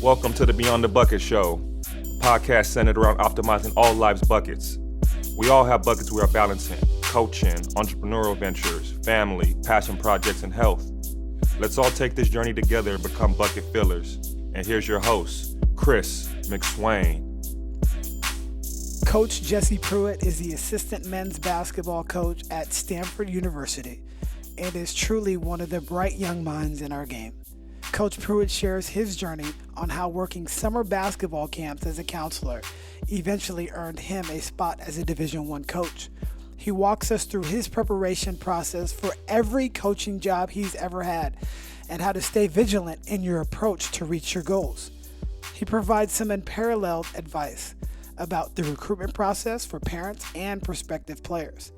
Welcome to the Beyond the Bucket Show, a podcast centered around optimizing all life's buckets. We all have buckets we are balancing: coaching, entrepreneurial ventures, family, passion projects, and health. Let's all take this journey together and become bucket fillers. And here's your host, Chris McSwain. Coach Jesse Pruitt is the assistant men's basketball coach at Stanford University and is truly one of the bright young minds in our game. Coach Pruitt shares his journey on how working summer basketball camps as a counselor eventually earned him a spot as a Division I coach. He walks us through his preparation process for every coaching job he's ever had and how to stay vigilant in your approach to reach your goals. He provides some unparalleled advice about the recruitment process for parents and prospective players.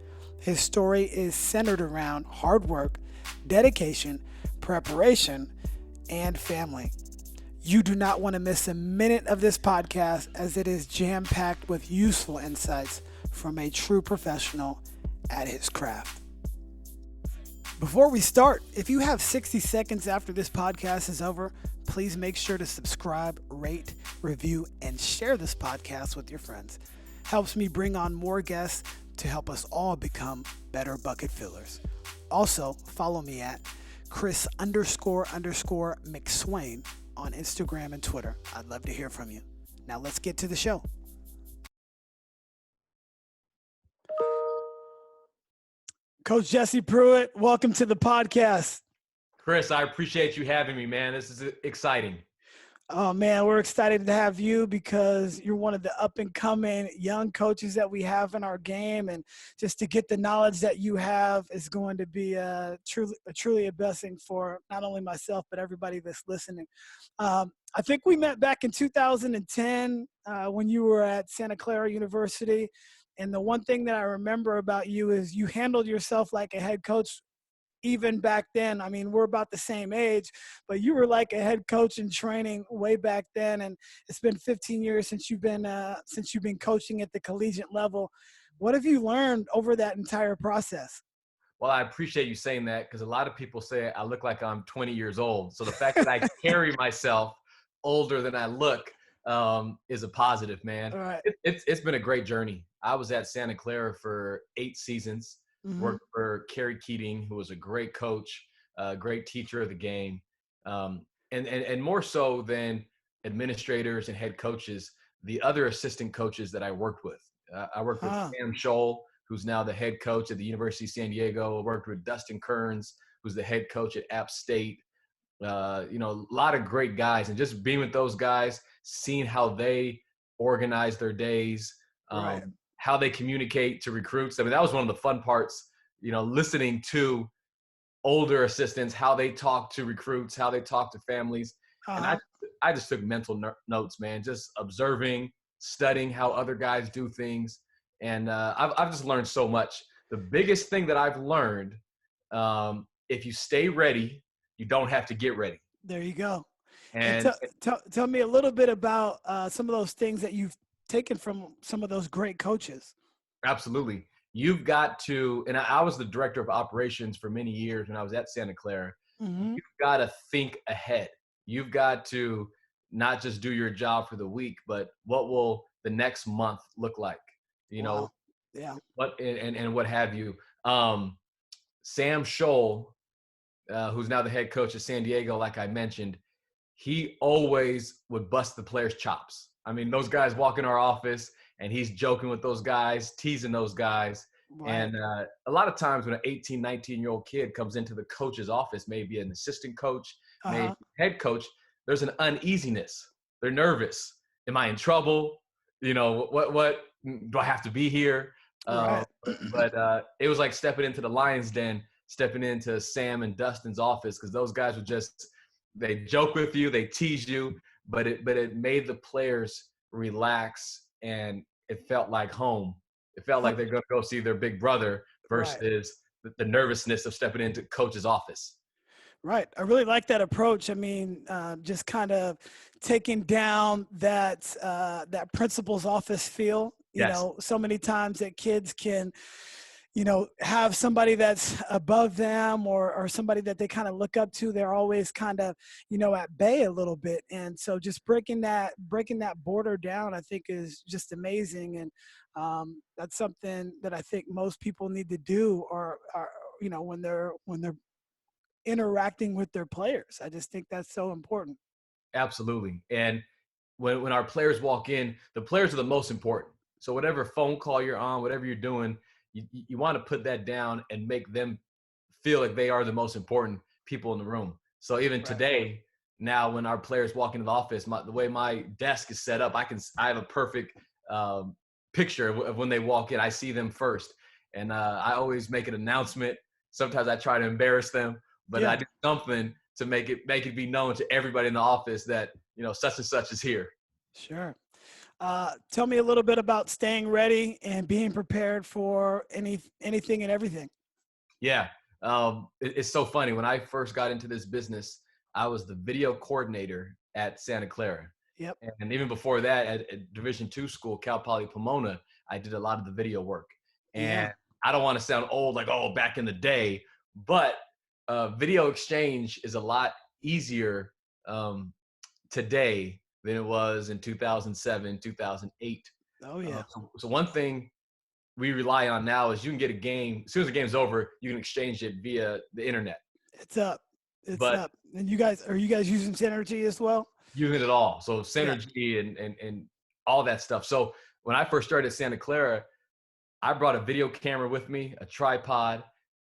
His story is centered around hard work, dedication, preparation, and family. You do not want to miss a minute of this podcast, as it is jam-packed with useful insights from a true professional at his craft. Before we start, if you have 60 seconds after this podcast is over, please make sure to subscribe, rate, review, and share this podcast with your friends. Helps me bring on more guests to help us all become better bucket fillers. Also, follow me at Chris__McSwain on Instagram and Twitter. I'd love to hear from you. Now let's get to the show. Coach Jesse Pruitt, welcome to the podcast. Chris, I appreciate you having me, man. This is exciting. Oh, man, we're excited to have you because you're one of the up-and-coming young coaches that we have in our game. And just to get the knowledge that you have is going to be truly a blessing for not only myself, but everybody that's listening. I think we met back in 2010 when you were at Santa Clara University. And the one thing that I remember about you is you handled yourself like a head coach. Even back then, I mean, we're about the same age, but you were like a head coach in training way back then. And it's been 15 years since you've been coaching at the collegiate level. What have you learned over that entire process? Well, I appreciate you saying that, because a lot of people say I look like I'm 20 years old. So the fact that I carry myself older than I look is a positive, man. All right. It's been a great journey. I was at Santa Clara for 8 seasons. Mm-hmm. Worked for Kerry Keating, who was a great coach, a great teacher of the game. And more so than administrators and head coaches, the other assistant coaches that I worked with. I worked with Sam Scholl, who's now the head coach at the University of San Diego. I worked with Dustin Kearns, who's the head coach at App State. A lot of great guys. And just being with those guys, seeing how they organize their days, Right. how they communicate to recruits. I mean, that was one of the fun parts, listening to older assistants, how they talk to recruits, how they talk to families. And I just took mental notes, man, just observing, studying how other guys do things. And I've just learned so much. The biggest thing that I've learned, if you stay ready, you don't have to get ready. There you go. And tell me a little bit about some of those things that you've taken from some of those great coaches. Absolutely. You've got to, and I was the director of operations for many years when I was at Santa Clara. Mm-hmm. You've got to think ahead. You've got to not just do your job for the week, but what will the next month look like? Wow. What and what have you. Sam Scholl, who's now the head coach of San Diego, like I mentioned, he always would bust the players' chops. I mean, those guys walk in our office and he's joking with those guys, teasing those guys. Right. And a lot of times when an 18, 19-year-old kid comes into the coach's office, maybe an assistant coach, maybe head coach, there's an uneasiness. They're nervous. Am I in trouble? What do I have to be here? Right. But it was like stepping into the lion's den, stepping into Sam and Dustin's office, because those guys would they joke with you, they tease you, but it made the players relax, and it felt like home. It felt like they're going to go see their big brother versus the nervousness of stepping into coach's office. Right. I really like that approach. I mean, just kind of taking down that principal's office feel. You Yes. know, so many times that kids can have somebody that's above them or somebody that they kind of look up to. They're always kind of, at bay a little bit. And so just breaking that border down, I think is just amazing. And that's something that I think most people need to do or when they're interacting with their players. I just think that's so important. Absolutely. And when our players walk in, the players are the most important. So whatever phone call you're on, whatever you're doing, you want to put that down and make them feel like they are the most important people in the room. So even Right. today, now when our players walk into the office, the way my desk is set up, I have a perfect picture of when they walk in. I see them first, and I always make an announcement. Sometimes I try to embarrass them, but I Yeah. do something to make it be known to everybody in the office that such and such is here. Sure. Tell me a little bit about staying ready and being prepared for anything and everything. Yeah. It's so funny. When I first got into this business, I was the video coordinator at Santa Clara. Yep. And even before that, at Division II school, Cal Poly Pomona, I did a lot of the video work. And Yeah. I don't want to sound old, like, oh, back in the day, but video exchange is a lot easier today than it was in 2007, 2008. Oh yeah. So one thing we rely on now is you can get a game as soon as the game's over, you can exchange it via the internet. It's up. It's But up. And are you guys using Synergy as well? using it all, so Yeah. synergy and all that stuff. So when I first started at Santa Clara, I brought a video camera with me, a tripod.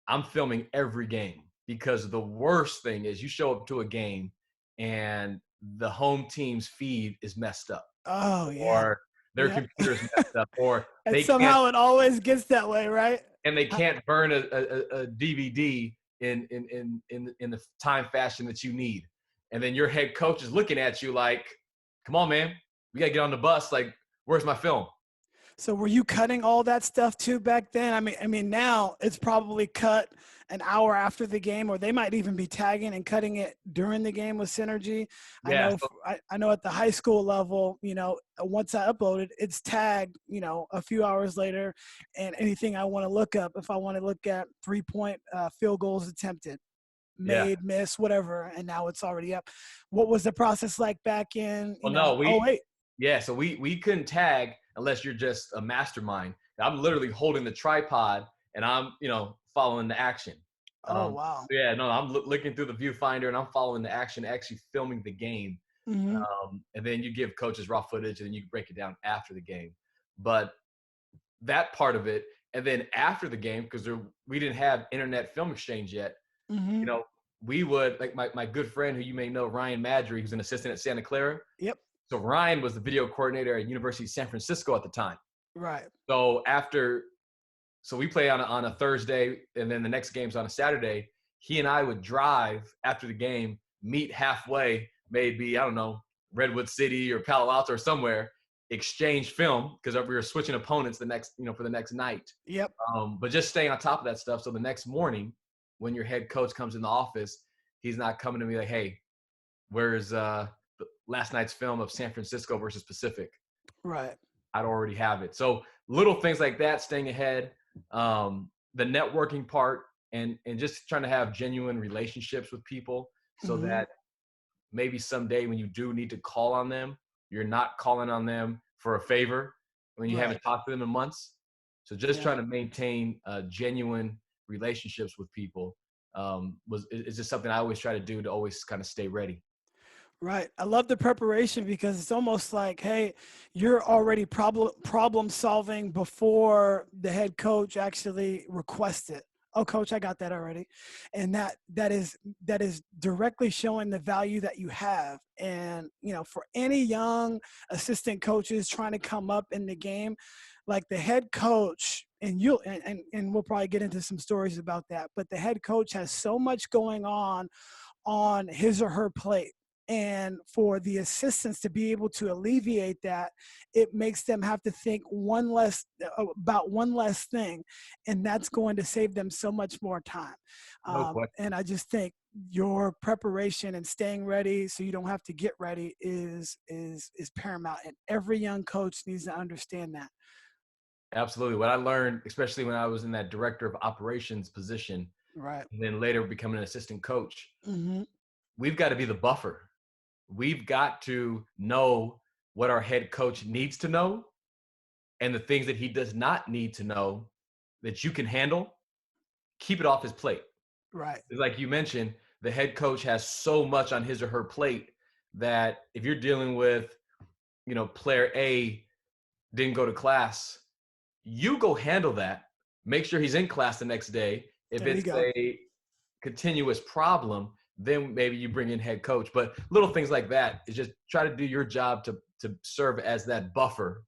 I'm filming every game because the worst thing is you show up to a game and the home team's feed is messed up, Oh yeah. or their Yeah. computer's messed up, or And they can't somehow it always gets that way, right? and they can't burn a DVD in the time fashion that you need. And then your head coach is looking at you like, come on, man, we got to get on the bus. Like, where's my film? So were you cutting all that stuff too back then? I mean now it's probably cut an hour after the game, or they might even be tagging and cutting it during the game with Synergy. I Yeah. know So, I know at the high school level, once I upload it, it's tagged, a few hours later, and anything I want to look up, if I want to look at 3-point field goals attempted, yeah. made, miss, whatever, and now it's already up. What was the process like back in, Well, no, oh wait. yeah. So we couldn't tag unless you're just a mastermind. I'm literally holding the tripod and I'm, following the action. Oh wow. Yeah, no, I'm looking through the viewfinder and I'm following the action, actually filming the game. Mm-hmm. And then you give coaches raw footage and then you break it down after the game. But that part of it, and then after the game, because we didn't have internet film exchange yet, Mm-hmm. we would, like my good friend who you may know, Ryan Madry, who's an assistant at Santa Clara. Yep. So Ryan was the video coordinator at University of San Francisco at the time. Right. So we play on a Thursday, and then the next game's on a Saturday. He and I would drive after the game, meet halfway, maybe, I don't know, Redwood City or Palo Alto or somewhere, exchange film because we were switching opponents for the next night. Yep. But just staying on top of that stuff. So the next morning, when your head coach comes in the office, he's not coming to me like, hey, where's last night's film of San Francisco versus Pacific? Right. I'd already have it. So little things like that, staying ahead, the networking part, and just trying to have genuine relationships with people so Mm-hmm. that maybe someday when you do need to call on them, you're not calling on them for a favor when you haven't talked to them in months. So just trying to maintain genuine relationships with people is just something I always try to do to always kind of stay ready. Right. I love the preparation because it's almost like, hey, you're already problem solving before the head coach actually requests it. Oh, coach, I got that already. And that is directly showing the value that you have. And, for any young assistant coaches trying to come up in the game, like the head coach, and we'll probably get into some stories about that, but the head coach has so much going on his or her plate. And for the assistants to be able to alleviate that, it makes them have to think about one less thing, and that's going to save them so much more time. No question. And I just think your preparation and staying ready so you don't have to get ready is paramount, and every young coach needs to understand that. Absolutely. What I learned, especially when I was in that director of operations position, Right. and then later becoming an assistant coach, Mm-hmm. we've got to be the buffer. We've got to know what our head coach needs to know and the things that he does not need to know that you can handle. Keep it off his plate. Right. Like you mentioned, the head coach has so much on his or her plate that if you're dealing with, player A didn't go to class, you go handle that. Make sure he's in class the next day. If There you it's go. a continuous problem, then maybe you bring in head coach. But little things like that is just try to do your job to serve as that buffer,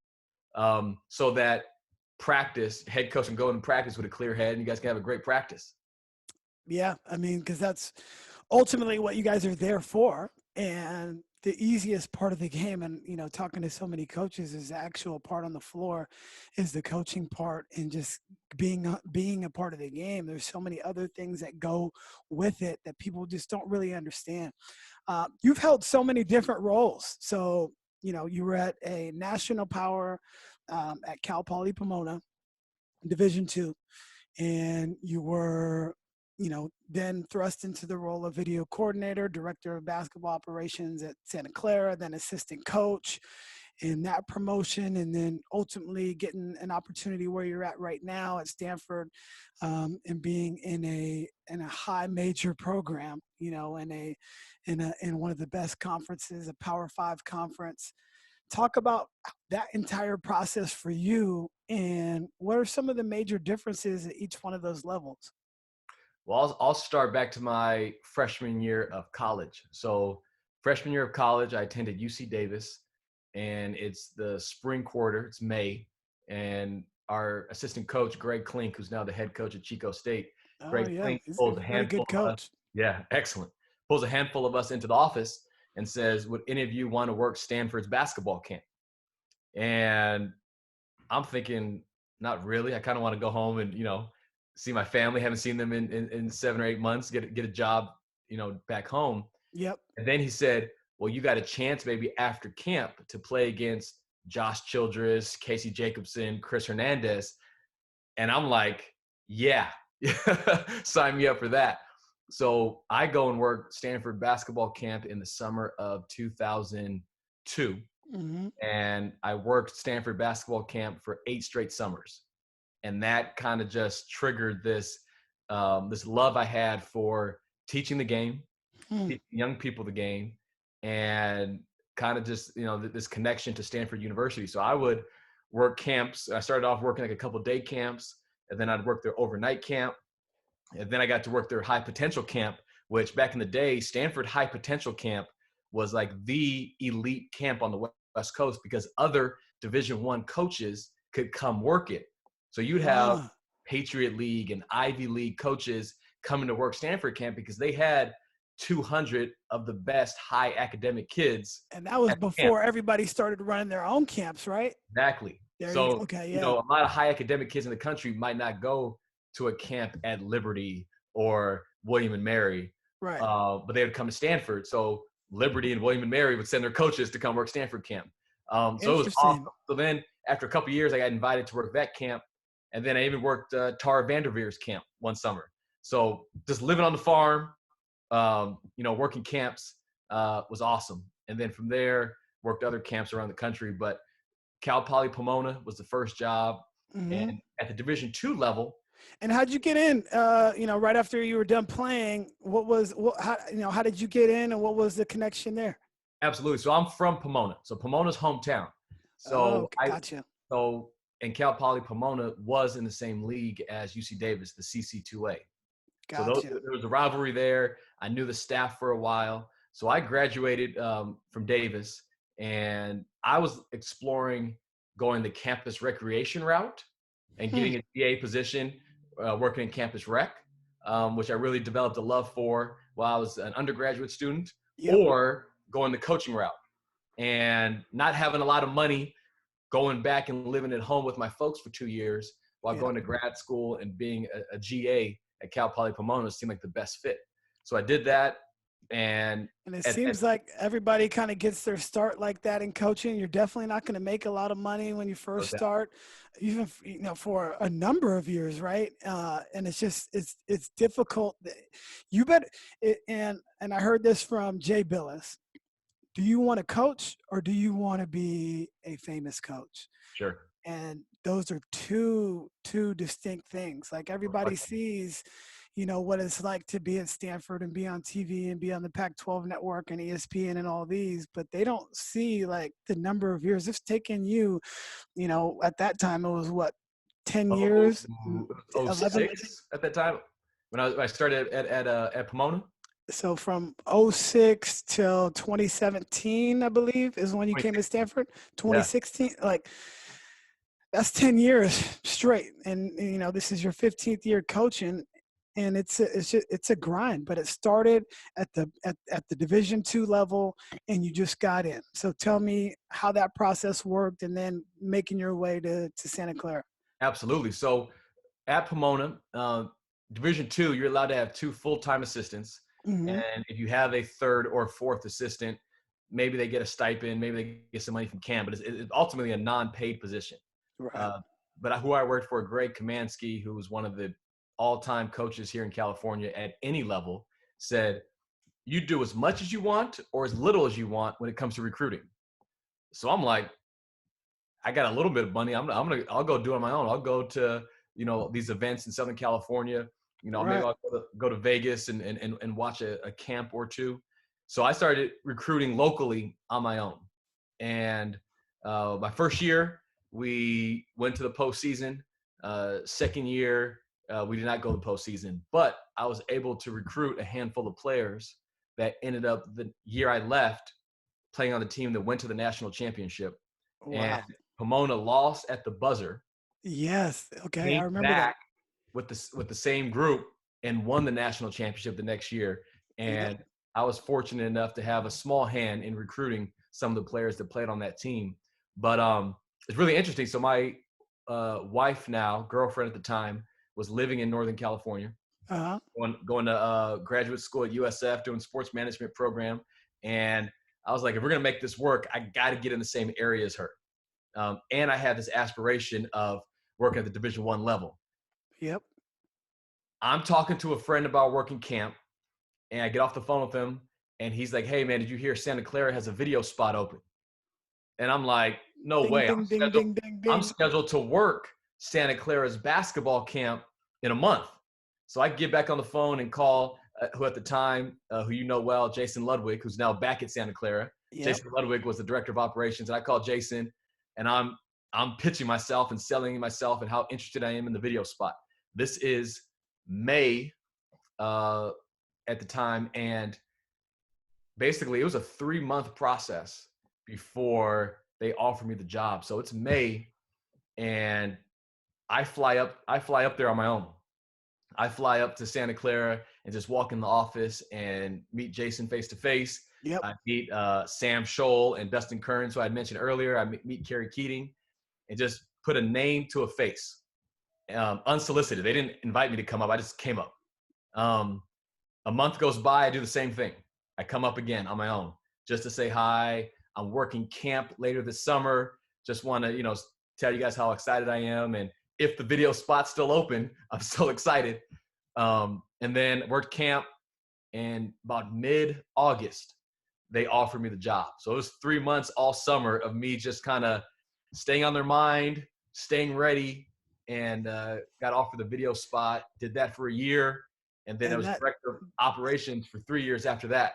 so that head coach can go and practice with a clear head and you guys can have a great practice. Yeah. I mean, because that's ultimately what you guys are there for. And the easiest part of the game, and talking to so many coaches, is the actual part on the floor, is the coaching part, and just being a part of the game. There's so many other things that go with it that people just don't really understand. You've held so many different roles. So you were at a national power at Cal Poly Pomona, Division II, and you were then thrust into the role of video coordinator, director of basketball operations at Santa Clara, then assistant coach in that promotion, and then ultimately getting an opportunity where you're at right now at Stanford, and being in a high major program, in one of the best conferences, a Power 5 conference. Talk about that entire process for you, and what are some of the major differences at each one of those levels? Well, I'll start back to my freshman year of college. So freshman year of college, I attended UC Davis, and it's the spring quarter. It's May, and our assistant coach, Greg Klink, who's now the head coach at Chico State, Oh Greg yeah, Klink he's a pulls a really handful good of us. coach. Yeah, excellent. Pulls a handful of us into the office and says, "Would any of you want to work Stanford's basketball camp?" And I'm thinking, not really. I kind of want to go home and, see my family. Haven't seen them in 7 or 8 months, get a job, back home. Yep. And then he said, well, you got a chance maybe after camp to play against Josh Childress, Casey Jacobson, Chris Hernandez. And I'm like, yeah, sign me up for that. So I go and work Stanford basketball camp in the summer of 2002. Mm-hmm. And I worked Stanford basketball camp for 8 straight summers. And that kind of just triggered this love I had for teaching the game, teaching young people the game, and kind of just, this connection to Stanford University. So I would work camps. I started off working like a couple day camps, and then I'd work their overnight camp. And then I got to work their high potential camp, which back in the day, Stanford High Potential Camp was like the elite camp on the West Coast because other Division I coaches could come work it. So you'd have Ah, Patriot League and Ivy League coaches coming to work Stanford camp because they had 200 of the best high academic kids and that was at the camp. before everybody started running their own camps, right? Exactly. There you So, okay, yeah. a lot of high academic kids in the country might not go to a camp at Liberty or William and Mary, Right. but they would come to Stanford. So Liberty and William and Mary would send their coaches to come work Stanford camp. So it was awesome. Interesting. So then after a couple of years, I got invited to work that camp. And then I even worked Tara Vanderveer's camp one summer. So just living on the farm, working camps was awesome. And then from there, worked other camps around the country. But Cal Poly Pomona was the first job. Mm-hmm. And at the Division II level. And how'd you get in? Right after you were done playing, how did you get in, and what was the connection there? Absolutely. So I'm from Pomona. So Pomona's hometown. Oh, So gotcha. and Cal Poly Pomona was in the same league as UC Davis, the CC2A. So Gotcha. there was a rivalry there. I knew the staff for a while. So I graduated from Davis, and I was exploring going the campus recreation route and getting a TA position, working in campus rec, which I really developed a love for while I was an undergraduate student, Yep. or going the coaching route and not having a lot of money, going back and living at home with my folks for 2 years while going to grad school and being a GA at Cal Poly Pomona seemed like the best fit. So I did that, And And it at seems like everybody kind of gets their start like that in coaching. You're definitely not going to make a lot of money when you first start, even for a number of years, right? And it's just it's difficult. You better. And I heard this from Jay Billis. Do you want to coach or do you want to be a famous coach? Sure. And those are two distinct things. Like everybody sees, what it's like to be at Stanford and be on TV and be on the Pac-12 network and ESPN and all these, but they don't see like the number of years it's taken you. At that time it was what, 10 years, Oh, 11. 06 at that time when I started at Pomona. So from 06 till 2017, I believe, is when you came to Stanford. Yeah. 2016, like that's 10 years straight. And this is your 15th year coaching, and it's a grind, but it started at the Division II level and you just got in. So tell me how that process worked and then making your way to Santa Clara. Absolutely. So at Pomona, Division II, you're allowed to have 2 full-time assistants. Mm-hmm. And if you have a 3rd or 4th assistant, maybe they get a stipend, maybe they get some money from CAM, but it's ultimately a non-paid position. Right. But who I worked for, Greg Kamansky, who was one of the all-time coaches here in California at any level, said, you do as much as you want or as little as you want when it comes to recruiting. So I'm like, I got a little bit of money. I'll go do it on my own. I'll go to, these events in Southern California. Right. Maybe I'll go to Vegas and watch a camp or 2. So I started recruiting locally on my own. And my first year, we went to the postseason. Second year, we did not go to the postseason. But I was able to recruit a handful of players that ended up the year I left playing on the team that went to the national championship. Wow. And Pomona lost at the buzzer. Yes. Okay. Came I remember back that. with the same group and won the national championship the next year. And I was fortunate enough to have a small hand in recruiting some of the players that played on that team. But it's really interesting. So my wife now, girlfriend at the time, was living in Northern California, going to graduate school at USF, doing sports management program. And I was like, if we're going to make this work, I got to get in the same area as her. And I had this aspiration of working at the Division I level. Yep. I'm talking to a friend about working camp, and I get off the phone with him, and he's like, hey, man, did you hear Santa Clara has a video spot open? And I'm like, no way. I'm scheduled to work Santa Clara's basketball camp in a month. So I get back on the phone and call who at the time, who you know well, Jason Ludwig, who's now back at Santa Clara. Yep. Jason Ludwig was the director of operations. And I called Jason, and I'm pitching myself and selling myself and how interested I am in the video spot. This is May at the time. And basically it was a 3-month process before they offered me the job. So it's May, and I fly up there on my own. I fly up to Santa Clara and just walk in the office and meet Jason face to face. Yep. I meet Sam Scholl and Dustin Kearns, who I mentioned earlier. I meet Kerry Keating, and just put a name to a face, unsolicited. They didn't invite me to come up. I just came up. A month goes by. I do the same thing. I come up again on my own just to say hi. I'm working camp later this summer. Just want to, tell you guys how excited I am. And if the video spot's still open, I'm still excited. And then worked camp, and about mid-August, they offered me the job. So it was 3 months all summer of me just kind of staying on their mind, staying ready, and got offered the video spot. Did that for a year. And then I was director of operations for 3 years after that.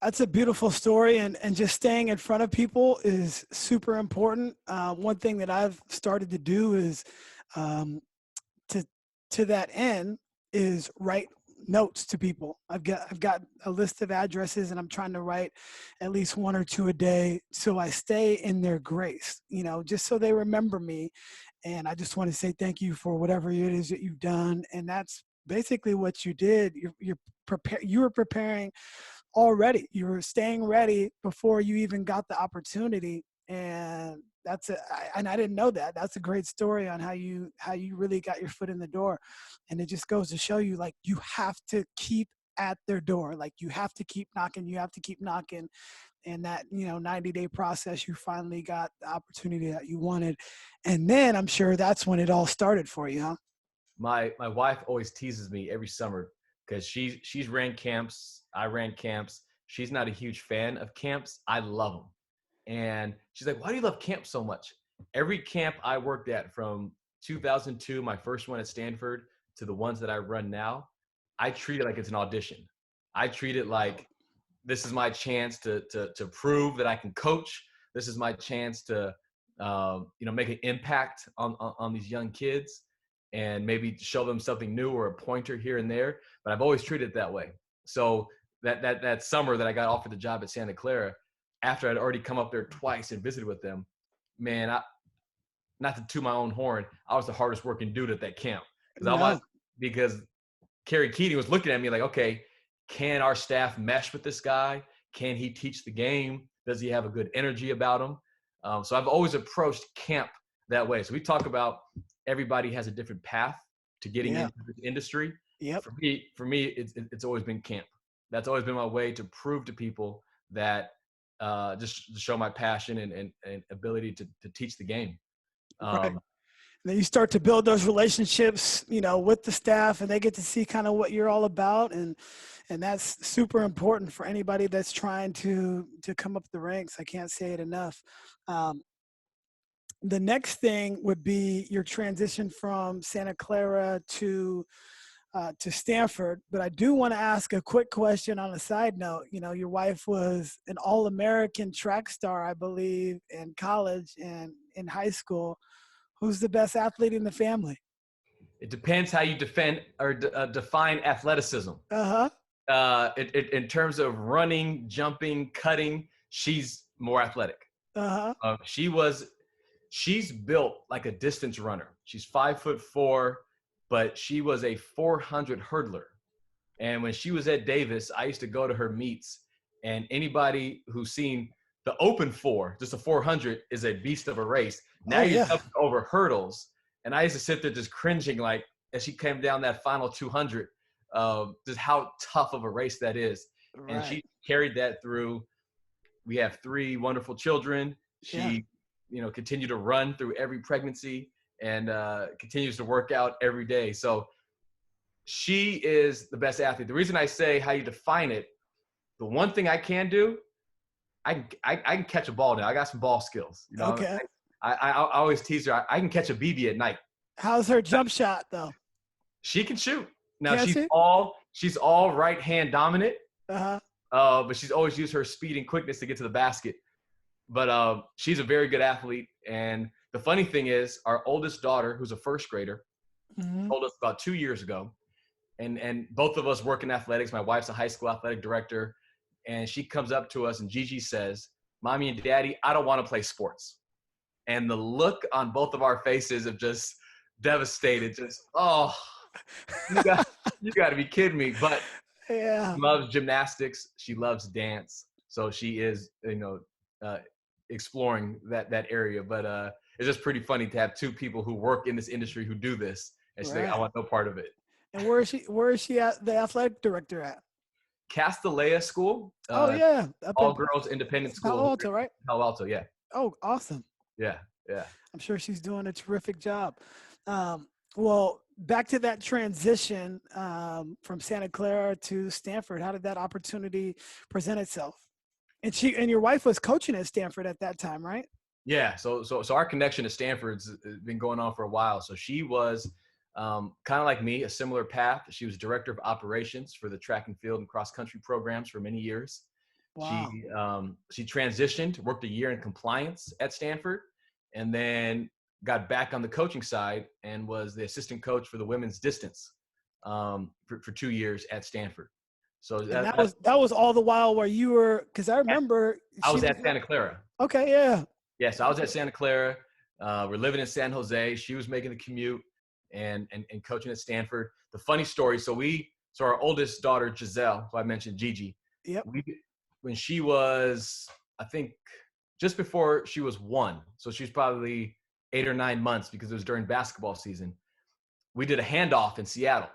That's a beautiful story, and just staying in front of people is super important. One thing that I've started to do is to that end is write notes to people. I've got a list of addresses, and I'm trying to write at least 1 or 2 a day so I stay in their grace, just so they remember me. And I just want to say thank you for whatever it is that you've done. And that's basically what you did. You were preparing already. You were staying ready before you even got the opportunity. And and I didn't know that. That's a great story on how you really got your foot in the door. And it just goes to show you, like, you have to keep at their door. Like, you have to keep knocking, you have to keep knocking. And that, 90-day process, you finally got the opportunity that you wanted. And then I'm sure that's when it all started for you, huh? My wife always teases me every summer because she's ran camps. I ran camps. She's not a huge fan of camps. I love them. And she's like, why do you love camp so much? Every camp I worked at from 2002, my first one at Stanford, to the ones that I run now, I treat it like it's an audition. I treat it like this is my chance to prove that I can coach. This is my chance to make an impact on these young kids and maybe show them something new or a pointer here and there. But I've always treated it that way. So that summer that I got offered the job at Santa Clara, after I'd already come up there twice and visited with them, man, not to toot my own horn, I was the hardest working dude at that camp. Because Kerry Keating was looking at me like, okay, can our staff mesh with this guy? Can he teach the game? Does he have a good energy about him? So I've always approached camp that way. So we talk about everybody has a different path to getting into this industry. Yep. For me, it's always been camp. That's always been my way to prove to people that just to show my passion and ability to teach the game. Right. Then you start to build those relationships, with the staff, and they get to see kind of what you're all about. And that's super important for anybody that's trying to come up the ranks. I can't say it enough. The next thing would be your transition from Santa Clara to Stanford. But I do want to ask a quick question on a side note. Your wife was an All-American track star, I believe, in college and in high school. Who's the best athlete in the family? It depends how you define athleticism. In terms of running, jumping, cutting, she's more athletic. She's built like a distance runner. She's 5'4", but she was a 400 hurdler. And when she was at Davis, I used to go to her meets, and anybody who's seen the open 4, just a 400, is a beast of a race. Now you're jumping over hurdles. And I used to sit there just cringing, like, as she came down that final 200, just how tough of a race that is. Right. And she carried that through. We have 3 wonderful children. She, continued to run through every pregnancy and continues to work out every day. So she is the best athlete. The reason I say how you define it, the one thing I can do, I can catch a ball now. I got some ball skills. Okay. I always tease her. I can catch a BB at night. How's her jump shot though? She can shoot. Now she's all right hand dominant. But she's always used her speed and quickness to get to the basket. But she's a very good athlete. And the funny thing is, our oldest daughter, who's a first grader, told us about 2 years ago, and both of us work in athletics. My wife's a high school athletic director. And she comes up to us and Gigi says, "Mommy and Daddy, I don't want to play sports." And the look on both of our faces of just devastated, just, you got to be kidding me. But she loves gymnastics. She loves dance. So she is, exploring that area. But it's just pretty funny to have 2 people who work in this industry who do this. And she's like, I want no part of it. And where is she at, the athletic director at? Castellea School. All girls independent school. Palo Alto, right? Palo Alto, yeah. Oh, awesome. Yeah. I'm sure she's doing a terrific job. Well, back to that transition from Santa Clara to Stanford. How did that opportunity present itself? And your wife was coaching at Stanford at that time, right? Yeah. So our connection to Stanford's been going on for a while. So she was kind of like me, a similar path. She was director of operations for the track and field and cross country programs for many years. Wow. She transitioned, worked a year in compliance at Stanford, and then got back on the coaching side and was the assistant coach for the women's distance for 2 years at Stanford. So that was all the while where you were, because I remember I was at Santa Clara. Okay, yeah. Yes, I was at Santa Clara. We're living in San Jose. She was making the commute and coaching at Stanford. The funny story, so our oldest daughter, Giselle, who I mentioned, Gigi, when she was, I think, just before she was 1, so she was probably 8 or 9 months because it was during basketball season, we did a handoff in Seattle.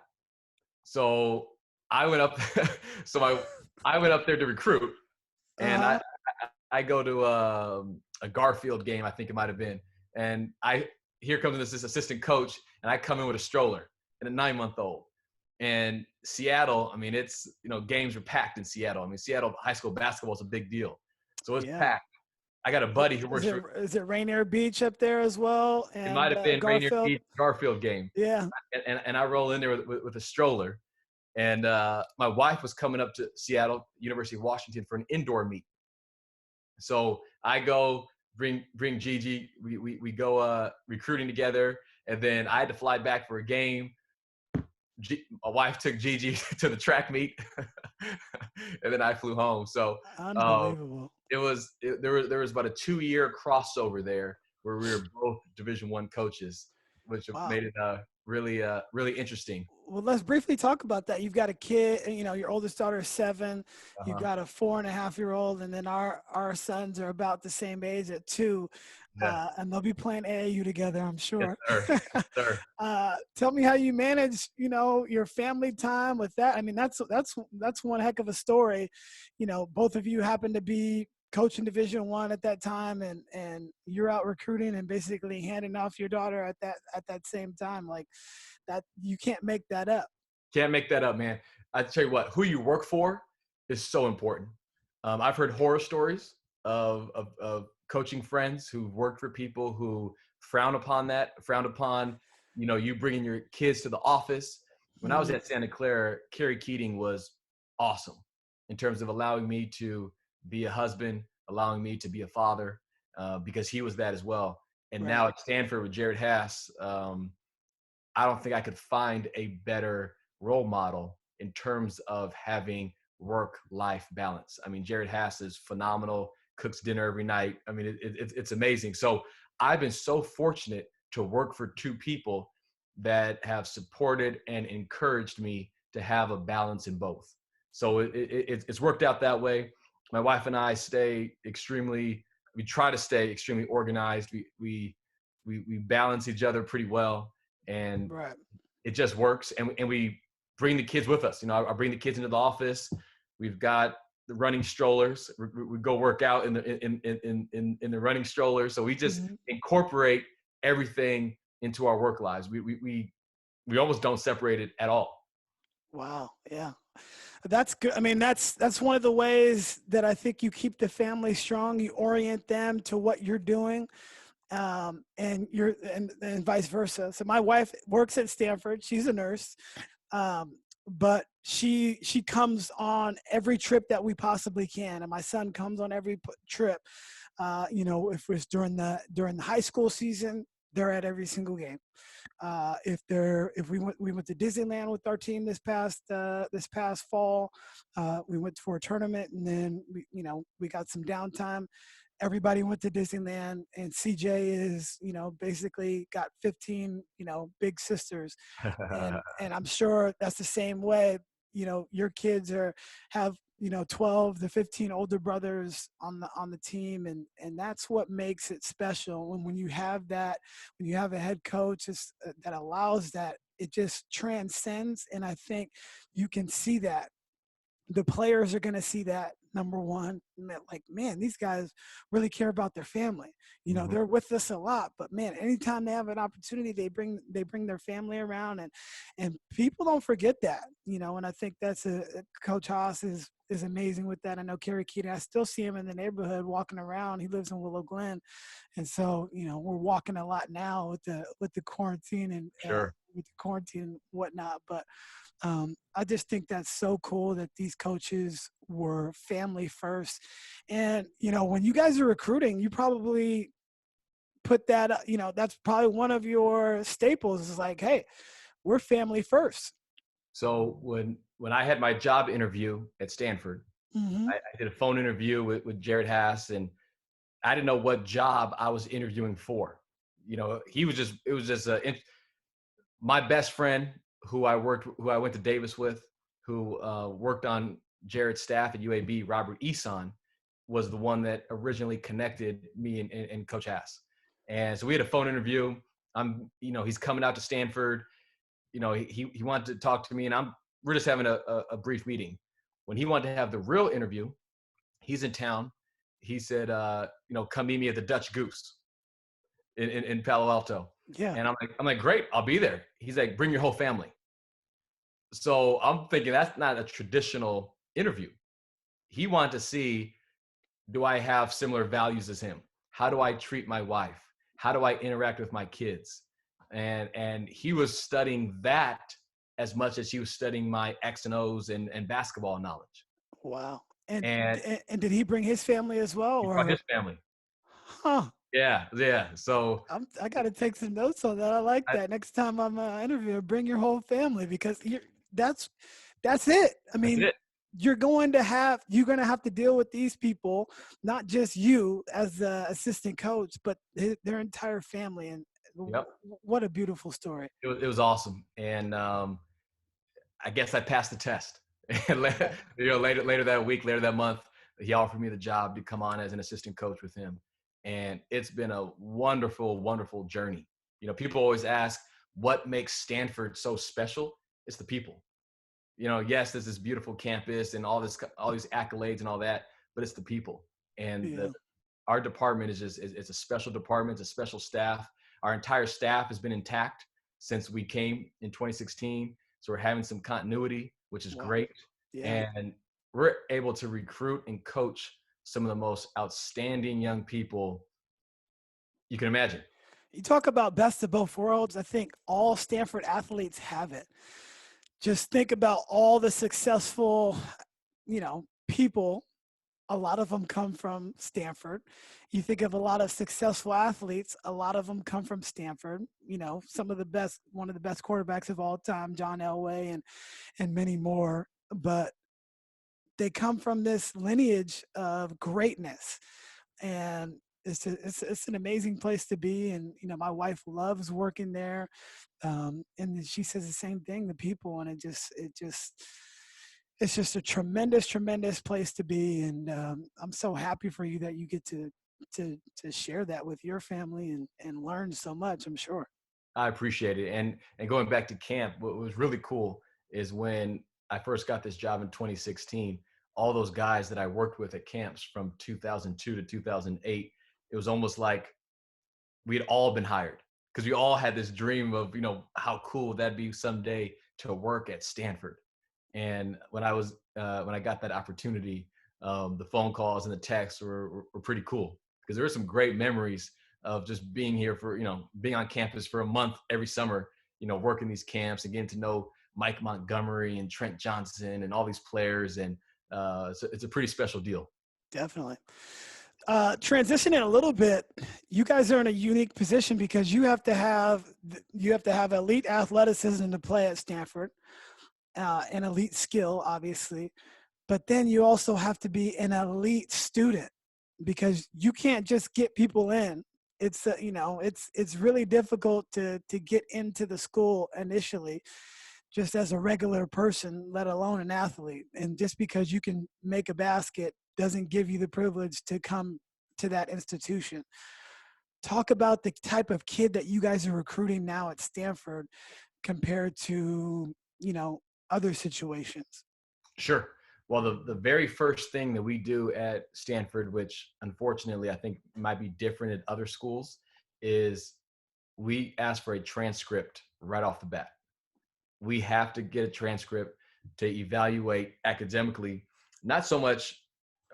So I went up, I went up there to recruit, and Uh-huh. I go to a Garfield game, I think it might have been, and here comes this assistant coach, and I come in with a stroller and a 9-month-old. And Seattle, I mean, it's, games are packed in Seattle. I mean, Seattle high school basketball is a big deal, so it's Yeah. packed. I got a buddy who Is works it for. is it Rainier Beach up there as well? It And might have been Rainier Garfield? Beach Garfield game, Yeah. and I roll in there with a stroller, and my wife was coming up to Seattle University of Washington for an indoor meet. So I go bring Gigi. We go recruiting together, and then I had to fly back for a game. My wife took Gigi to the track meet, and then I flew home. So Unbelievable. there was about a 2-year crossover there where we were both Division I coaches, which Wow. made it really interesting. Well, let's briefly talk about that. You've got a kid, your oldest daughter is 7. You've Uh-huh. got a 4.5-year-old, and then our sons are about the same age at 2, Yeah. and they'll be playing AAU together, I'm Yes, sure. sir. Yes, sir. Tell me how you manage, your family time with that. I mean, that's one heck of a story. Both of you happen to be coaching Division I at that time, and you're out recruiting and basically handing off your daughter at that same time. Like that, you can't make that up. Can't make that up, man. I tell you what, who you work for is so important. I've heard horror stories of coaching friends who've worked for people who frown upon, you bringing your kids to the office. When I was Mhm. at Santa Clara, Kerry Keating was awesome in terms of allowing me to be a husband, allowing me to be a father, because he was that as well. And Right. now at Stanford with Jared Hass, I don't think I could find a better role model in terms of having work-life balance. I mean, Jared Hass is phenomenal, cooks dinner every night. I mean, it's amazing. So I've been so fortunate to work for two people that have supported and encouraged me to have a balance in both. So it's worked out that way. My wife and I we try to stay extremely organized. We balance each other pretty well, and Right. it just works. And we bring the kids with us. I bring the kids into the office. We've got the running strollers. We go work out in the running strollers. So we just Mhm. incorporate everything into our work lives. We almost don't separate it at all. Wow. Yeah. That's good. I mean, that's one of the ways that I think you keep the family strong. You orient them to what you're doing, and vice versa. So my wife works at Stanford. She's a nurse, but she comes on every trip that we possibly can, and my son comes on every trip. If it's during the high school season, they're at every single game. If we went to Disneyland with our team this past fall, we went for a tournament, and then we got some downtime. Everybody went to Disneyland, and CJ is basically got 15 big sisters, and I'm sure that's the same way. Your kids have 12 to 15 older brothers on the team, and that's what makes it special. When you have that, when you have a head coach that allows that, it just transcends. And I think you can see that the players are going to see that. Number one, like, man, these guys really care about their family. Mhm. They're with us a lot, but man, anytime they have an opportunity, they bring their family around, and people don't forget that. And I think that's Coach Haas is amazing with that. I know Kerry Keating, I still see him in the neighborhood walking around. He lives in Willow Glen, and so we're walking a lot now with the quarantine and whatnot. But I just think that's so cool that these coaches were family first. And, when you guys are recruiting, you probably put that, that's probably one of your staples is like, hey, we're family first. So when I had my job interview at Stanford, Mm-hmm. I did a phone interview with Jared Hass, and I didn't know what job I was interviewing for. It was just my best friend who I went to Davis with, who worked on Jared's staff at UAB, Robert Eson, was the one that originally connected me and Coach Hass. And so we had a phone interview. He's coming out to Stanford. He wanted to talk to me, and I'm we're just having a brief meeting. When he wanted to have the real interview, he's in town. He said, come meet me at the Dutch Goose in Palo Alto. Yeah. And I'm like, great, I'll be there. He's like, bring your whole family. So I'm thinking that's not a traditional interview. He wanted to see, do I have similar values as him? How do I treat my wife? How do I interact with my kids? And he was studying that as much as he was studying my X and O's and basketball knowledge. Wow. And And and did he bring his family as well, he or? brought his family. Huh. Yeah. So I got to take some notes on that. I like I, that. Next time I'm interviewing, bring your whole family, because that's it. I that's mean, it. you're going to have to deal with these people, not just you as the assistant coach, but their entire family. And Yep. what a beautiful story. It was awesome. And I guess I passed the test. And later that week, later that month, he offered me the job to come on as an assistant coach with him. And it's been a wonderful, wonderful journey. People always ask, what makes Stanford so special? It's the people. Yes, there's this beautiful campus and all these accolades and all that, but it's the people. And our department it's a special department, it's a special staff. Our entire staff has been intact since we came in 2016. So we're having some continuity, which is great. Yeah. And we're able to recruit and coach some of the most outstanding young people you can imagine. You talk about best of both worlds. I think all Stanford athletes have it. Just think about all the successful, people. A lot of them come from Stanford. You think of a lot of successful athletes, a lot of them come from Stanford. One of the best quarterbacks of all time, John Elway, and many more. But they come from this lineage of greatness, and it's an amazing place to be. And my wife loves working there, and she says the same thing. The people, and it's just a tremendous place to be. And I'm so happy for you that you get to share that with your family and learn so much, I'm sure. I appreciate it. And going back to camp, what was really cool is when I first got this job in 2016, all those guys that I worked with at camps from 2002 to 2008, it was almost like we had all been hired, because we all had this dream of, how cool that'd be someday to work at Stanford. And when I got that opportunity, the phone calls and the texts were pretty cool, because there were some great memories of just being here for, being on campus for a month every summer, working these camps and getting to know Mike Montgomery and Trent Johnson and all these players. And it's a pretty special deal. Definitely. Transitioning a little bit, you guys are in a unique position because you have to have elite athleticism to play at Stanford, an elite skill, obviously, but then you also have to be an elite student, because you can't just get people in. It's it's really difficult to get into the school initially, just as a regular person, let alone an athlete. And just because you can make a basket doesn't give you the privilege to come to that institution. Talk about the type of kid that you guys are recruiting now at Stanford compared to, other situations. Sure. Well, the very first thing that we do at Stanford, which unfortunately I think might be different at other schools, is we ask for a transcript right off the bat. We have to get a transcript to evaluate academically. Not so much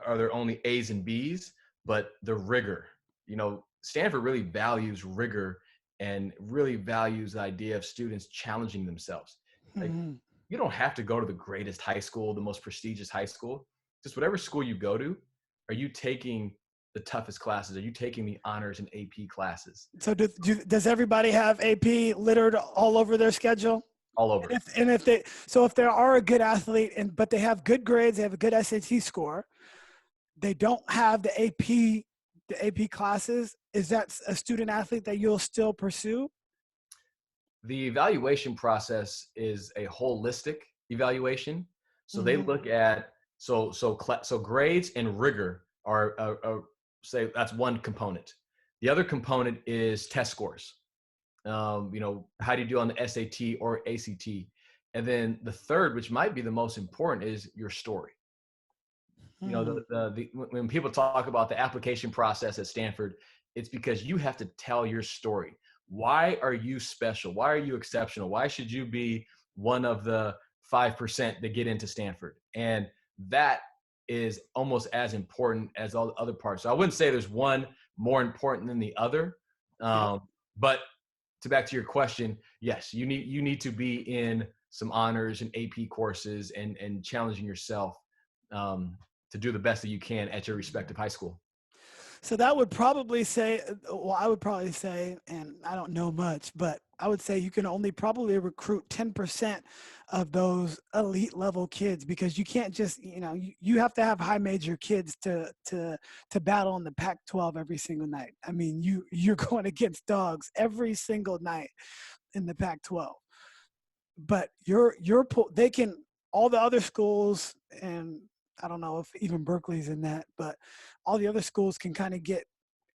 are there only A's and B's, but the rigor. Stanford really values rigor and really values the idea of students challenging themselves. Like, you don't have to go to the greatest high school, the most prestigious high school. Just whatever school you go to, are you taking the toughest classes? Are you taking the honors and AP classes? So does everybody have AP littered all over their schedule? All over. If they are a good athlete but they have good grades, they have a good SAT score, they don't have the AP classes, is that a student athlete that you'll still pursue? The evaluation process is a holistic evaluation. So they look at so grades and rigor are say that's one component. The other component is test scores. How do you do on the SAT or ACT? And then the third, which might be the most important, is your story. You know, when people talk about the application process at Stanford, it's because you have to tell your story. Why are you special? Why are you exceptional? Why should you be one of the 5% that get into Stanford? And that is almost as important as all the other parts. So I wouldn't say there's one more important than the other. But back to your question, yes, you need to be in some honors and AP courses and challenging yourself to do the best that you can at your respective high school. So that would probably say, well, I would probably say, and I don't know much, but I would say you can only probably recruit 10% of those elite level kids, because you can't just, you have to have high major kids to battle in the Pac-12 every single night. I mean, you're going against dogs every single night in the Pac-12. But they can, all the other schools, and I don't know if even Berkeley's in that, but all the other schools can kind of get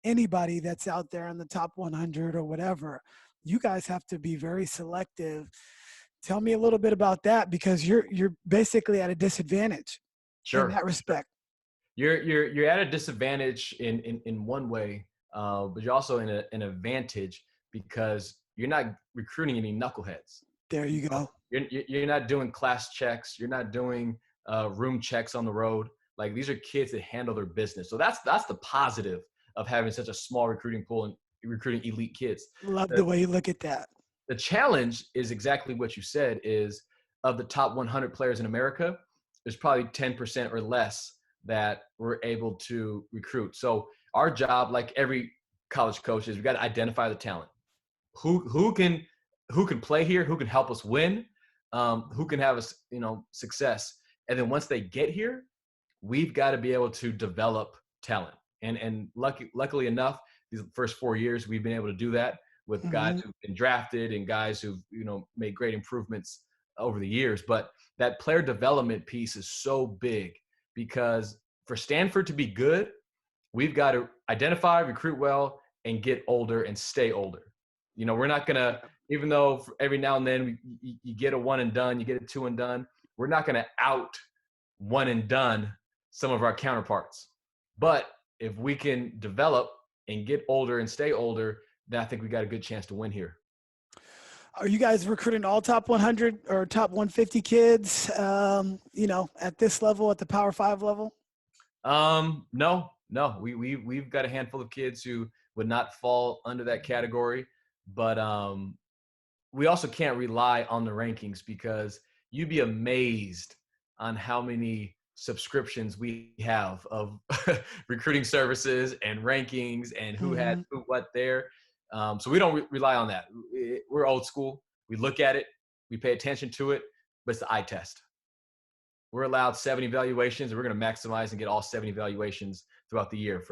anybody that's out there in the top 100 or whatever. You guys have to be very selective. Tell me a little bit about that, because you're basically at a disadvantage in that respect. You're at a disadvantage in one way, but you're also in an advantage because you're not recruiting any knuckleheads. There you go. You're not doing class checks. You're not doing room checks on the road. Like, these are kids that handle their business. So that's the positive of having such a small recruiting pool and recruiting elite kids. Love the way you look at that. The challenge is exactly what you said, is of the top 100 players in America, there's probably 10% or less that we're able to recruit. So our job, like every college coach, is we got to identify the talent. Who can play here, who can help us win, who can have us, success. And then once they get here, we've got to be able to develop talent. And luckily enough, these first 4 years, we've been able to do that with guys who've been drafted and guys who've, made great improvements over the years. But that player development piece is so big, because for Stanford to be good, we've got to identify, recruit well, and get older and stay older. We're not going to, even though every now and then you get a one and done, you get a two and done, we're not going to out one and done some of our counterparts. But if we can develop and get older and stay older, then I think we got a good chance to win here. Are you guys recruiting all top 100 or top 150 kids, at this level, at the Power 5 level? No. We've got a handful of kids who would not fall under that category. But we also can't rely on the rankings, because you'd be amazed on how many subscriptions we have of recruiting services and rankings and who had who, what there. So we don't rely on that. We're old school. We look at it, we pay attention to it, but it's the eye test. We're allowed 7 evaluations, and we're going to maximize and get all 7 evaluations throughout the year.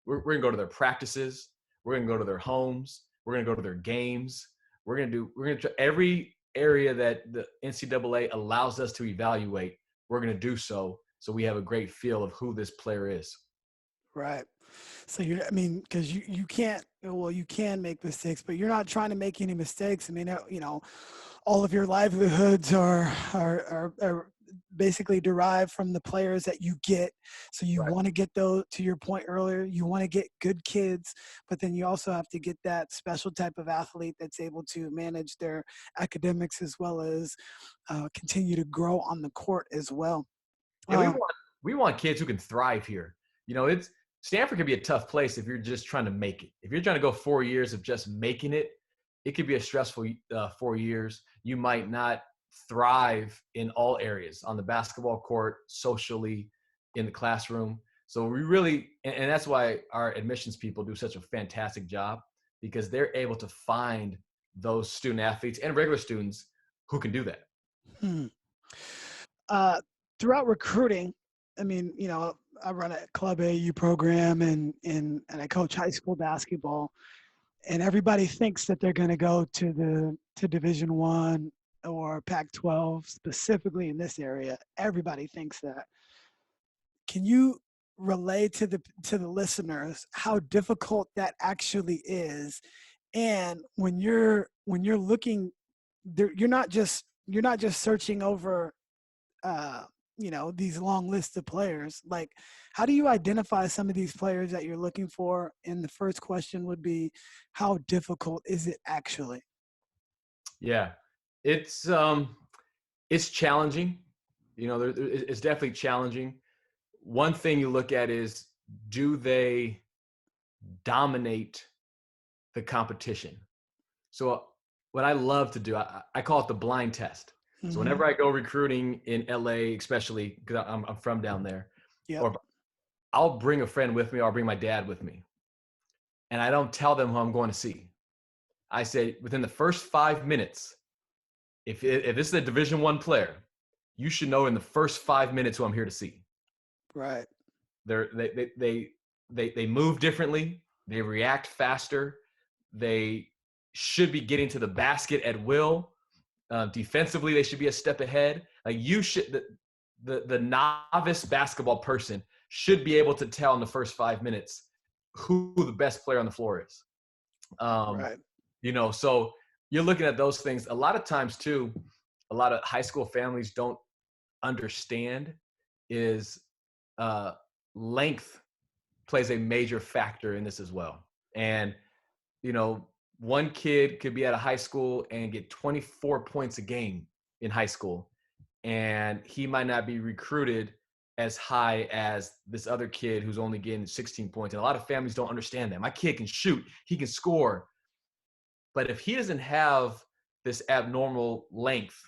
We're going to go to their practices. We're going to go to their homes. We're going to go to their games. We're going to every area that the NCAA allows us to evaluate, we're going to do so we have a great feel of who this player is. Right. So because you can't, you can make mistakes, but you're not trying to make any mistakes. I mean, all of your livelihoods are basically derived from the players that you get. So you want to get those, to your point earlier, you want to get good kids, but then you also have to get that special type of athlete that's able to manage their academics as well as continue to grow on the court as well. Yeah, we want kids who can thrive here. Stanford can be a tough place if you're just trying to make it. If you're trying to go 4 years of just making it, it could be a stressful 4 years. You might not thrive in all areas, on the basketball court, socially, in the classroom. So we really, and that's why our admissions people do such a fantastic job, because they're able to find those student athletes and regular students who can do that. Throughout recruiting, I run a club AU program and I coach high school basketball, and everybody thinks that they're going to go to Division I or Pac-12, specifically in this area. Everybody thinks that. Can you relay to the listeners how difficult that actually is? And when you're looking, you're not just you're not just searching over, these long lists of players. Like, how do you identify some of these players that you're looking for? And the first question would be, how difficult is it actually? Yeah, it's challenging. It's definitely challenging. One thing you look at is, do they dominate the competition? So what I love to do, I call it the blind test. Mm-hmm. So whenever I go recruiting in LA, especially because I'm from down there, Yep. or I'll bring a friend with me, or I'll bring my dad with me. And I don't tell them who I'm going to see. I say, within the first 5 minutes, if this is a Division I player, you should know in the first 5 minutes who I'm here to see. Right. They move differently. They react faster. They should be getting to the basket at will. Defensively, they should be a step ahead. Like, you should, the novice basketball person should be able to tell in the first 5 minutes who the best player on the floor is. Right. So you're looking at those things. A lot of times too, a lot of high school families don't understand is length plays a major factor in this as well. And, one kid could be at a high school and get 24 points a game in high school, and he might not be recruited as high as this other kid who's only getting 16 points. And a lot of families don't understand that. My kid can shoot, he can score, but if he doesn't have this abnormal length,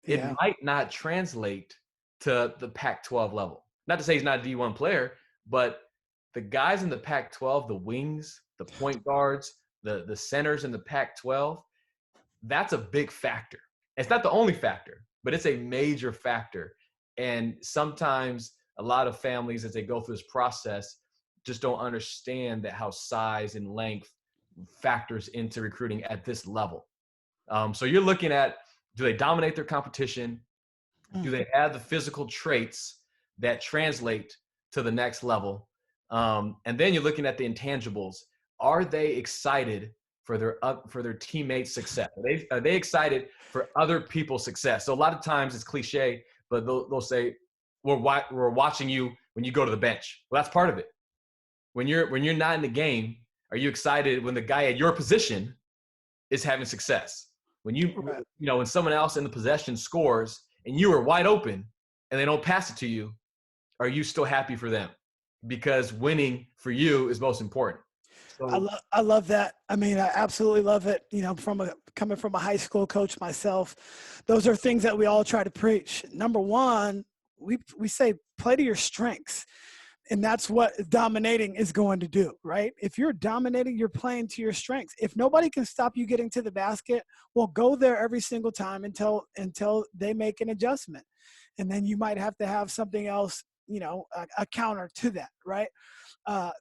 it might not translate to the Pac-12 level. Not to say he's not a D1 player, but the guys in the Pac-12, the wings, the point guards, the centers in the Pac-12, that's a big factor. It's not the only factor, but it's a major factor. And sometimes a lot of families, as they go through this process, just don't understand that how size and length factors into recruiting at this level. So you're looking at, do they dominate their competition? Do they have the physical traits that translate to the next level? And then you're looking at the intangibles. Are they excited for their teammates' success? Are they excited for other people's success? So a lot of times it's cliche, but they'll say, we're watching you when you go to the bench. Well, that's part of it. When you're not in the game, are you excited when the guy at your position is having success? When when someone else in the possession scores and you are wide open and they don't pass it to you, are you still happy for them? Because winning for you is most important. So, I love that. I mean, I absolutely love it. Coming from a high school coach myself, those are things that we all try to preach. Number one, we say play to your strengths. And that's what dominating is going to do, right? If you're dominating, you're playing to your strengths. If nobody can stop you getting to the basket, well, go there every single time until they make an adjustment. And then you might have to have something else, a counter to that, right?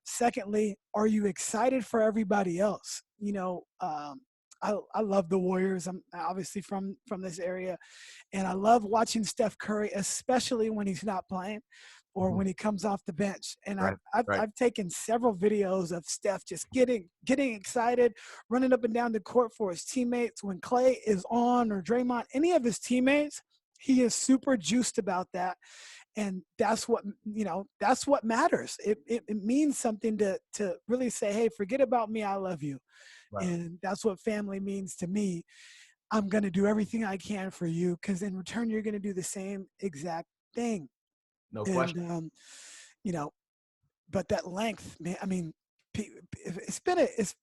Secondly, are you excited for everybody else? I love the Warriors. I'm obviously from this area, and I love watching Steph Curry, especially when he's not playing or when he comes off the bench. And I've taken several videos of Steph just getting excited, running up and down the court for his teammates. When Clay is on, or Draymond, any of his teammates, he is super juiced about that. And that's what matters. It means something to really say, hey, forget about me, I love you. Right. And that's what family means to me. I'm going to do everything I can for you, because in return, you're going to do the same exact thing. No question. But that length, man, I mean,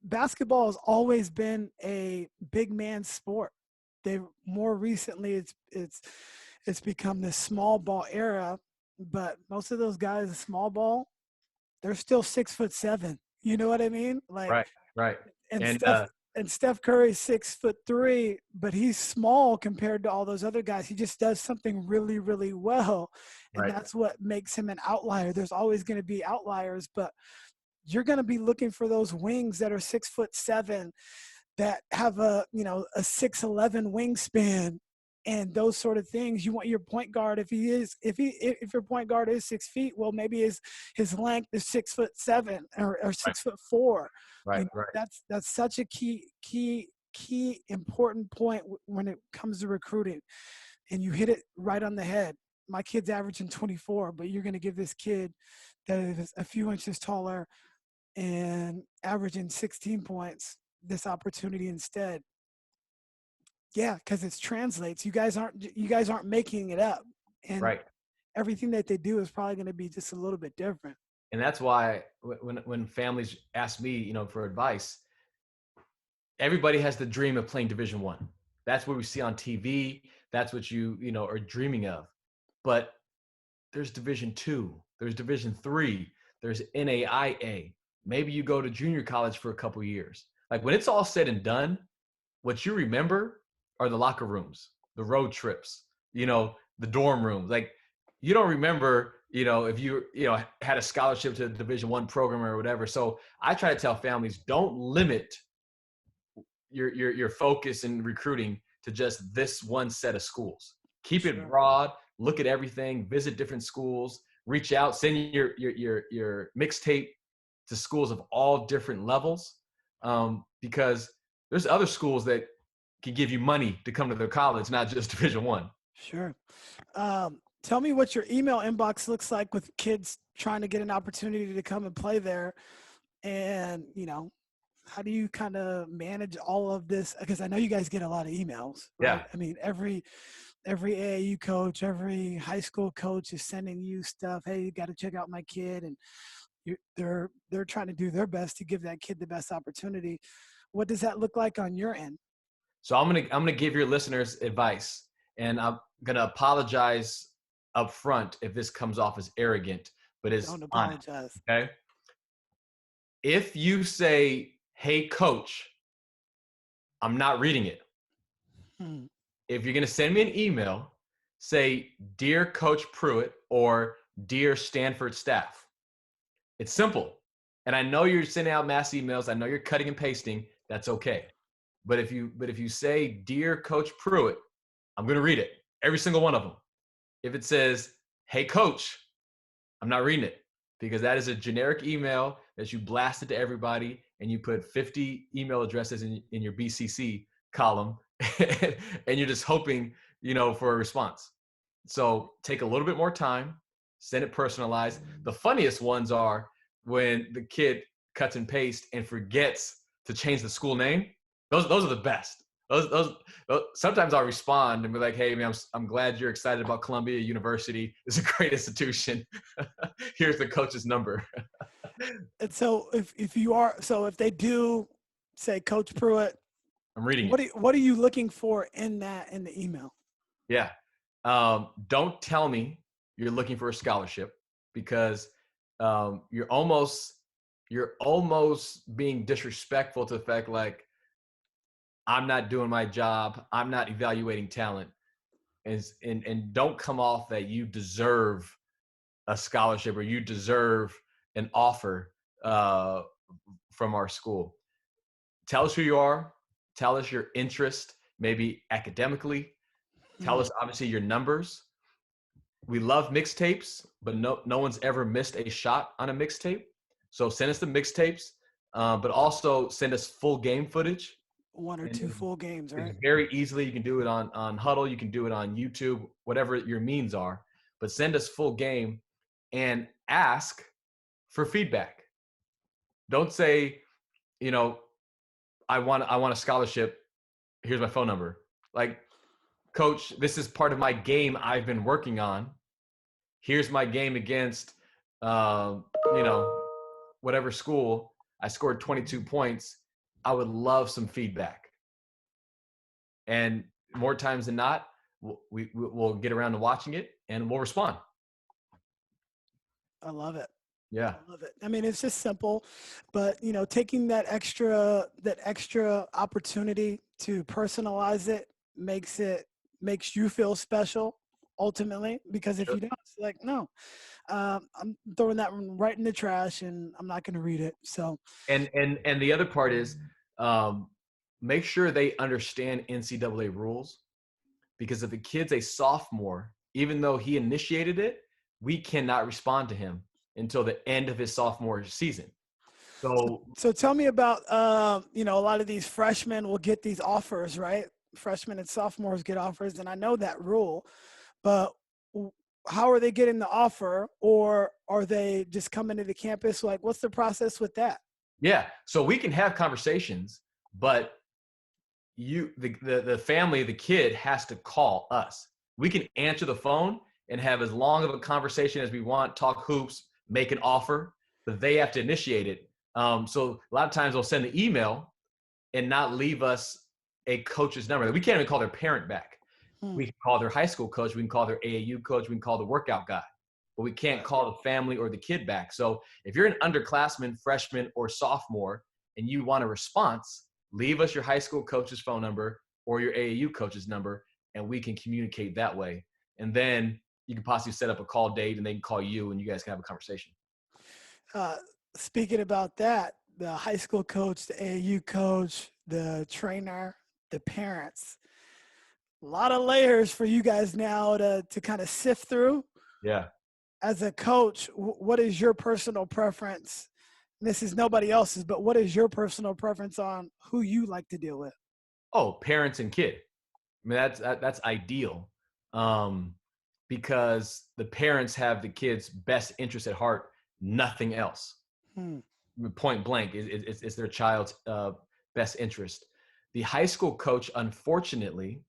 basketball has always been a big man sport. More recently, it's become this small ball era, but most of those guys, small ball, they're still 6'7". You know what I mean? Like, right. And Steph Curry's 6'3", but he's small compared to all those other guys. He just does something really, really well. And that's what makes him an outlier. There's always going to be outliers, but you're going to be looking for those wings that are 6'7", that have a 6'11" wingspan and those sort of things. You want your point guard, if your point guard is 6 feet, well, maybe his length is 6'7" or 6'4". Right. That's such a key key important point when it comes to recruiting, and you hit it right on the head. My kid's averaging 24, but you're going to give this kid that is a few inches taller and averaging 16 points this opportunity instead. Yeah, because it translates. You guys aren't making it up, and Right. everything that they do is probably going to be just a little bit different. And that's why when families ask me, for advice, everybody has the dream of playing Division One. That's what we see on TV. That's what you are dreaming of. But there's Division Two. There's Division Three. There's NAIA. Maybe you go to junior college for a couple years. Like when it's all said and done, what you remember are the locker rooms, the road trips, the dorm rooms. Like you don't remember, if you had a scholarship to the Division One program or whatever. So I try to tell families, don't limit your focus in recruiting to just this one set of schools. Keep it broad. Look at everything. Visit different schools. Reach out. Send your mixtape to schools of all different levels, because there's other schools that can give you money to come to their college, not just Division One. Sure. Tell me what your email inbox looks like with kids trying to get an opportunity to come and play there, and how do you kind of manage all of this? Because I know you guys get a lot of emails, right? Yeah. I mean, every AAU coach, every high school coach is sending you stuff. Hey, you got to check out my kid, and they're trying to do their best to give that kid the best opportunity. What does that look like on your end? So I'm gonna give your listeners advice, and I'm gonna apologize up front if this comes off as arrogant, but it's Don't apologize. Honest, okay. If you say, "Hey, coach," I'm not reading it. If you're going to send me an email, say, "Dear Coach Pruitt," or "Dear Stanford staff." It's simple. And I know you're sending out mass emails. I know you're cutting and pasting. That's okay. But if you say, "Dear Coach Pruitt," I'm going to read it. Every single one of them. If it says, "Hey, coach," I'm not reading it, because that is a generic email that you blasted to everybody, and you put 50 email addresses in your BCC column, and you're just hoping, for a response. So take a little bit more time, send it personalized. The funniest ones are when the kid cuts and pastes and forgets to change the school name. Those are the best. Those sometimes I'll respond and be like, "Hey man, I'm glad you're excited about Columbia University. It's a great institution. Here's the coach's number." And so if they do say, "Coach Pruitt," I'm reading what are you looking for in the email? Yeah. Don't tell me you're looking for a scholarship, because you're almost being disrespectful to the fact, like, I'm not doing my job. I'm not evaluating talent. And don't come off that you deserve a scholarship or you deserve an offer from our school. Tell us who you are. Tell us your interest, maybe academically. Tell us, obviously, your numbers. We love mixtapes, but no one's ever missed a shot on a mixtape. So send us the mixtapes, but also send us full game footage. 1 or 2 full games, right? Very easily. You can do it on Huddle. You can do it on YouTube, whatever your means are. But send us full game and ask for feedback. Don't say, "I want a scholarship. Here's my phone number." Like, "Coach, this is part of my game I've been working on. Here's my game against, whatever school. I scored 22 points. I would love some feedback." And more times than not, we'll get around to watching it and we'll respond. I love it. Yeah. I love it. I mean, it's just simple, but taking that extra opportunity to personalize it makes you feel special ultimately, because if you don't, it's like, no, I'm throwing that one right in the trash and I'm not going to read it. So, and the other part is, make sure they understand NCAA rules, because if the kid's a sophomore, even though he initiated it, we cannot respond to him until the end of his sophomore season. So So tell me about, a lot of these freshmen will get these offers, right? Freshmen and sophomores get offers, and I know that rule, but how are they getting the offer, or are they just coming to the campus? Like, what's the process with that? yeah, so we can have conversations, but the family, the kid has to call us. We can answer the phone and have as long of a conversation as we want, talk hoops, make an offer, but they have to initiate it. So a lot of times they'll send an email and not leave us a coach's number. We can't even call their parent back. Hmm. We can call their high school coach, we can call their AAU coach, we can call the workout guy, but we can't call the family or the kid back. So if you're an underclassman, freshman, or sophomore, and you want a response, leave us your high school coach's phone number or your AAU coach's number, and we can communicate that way. And then you can possibly set up a call date, and they can call you, and you guys can have a conversation. Uh, Speaking about that, the high school coach, the AAU coach, the trainer, the parents, a lot of layers for you guys now to kind of sift through. Yeah. As a coach, what is your personal preference? This is nobody else's, but what is your personal preference on who you like to deal with? Oh, parents and kid. I mean, that's ideal, because the parents have the kid's best interest at heart, nothing else. Hmm. Point blank, it's their child's best interest. The high school coach, unfortunately,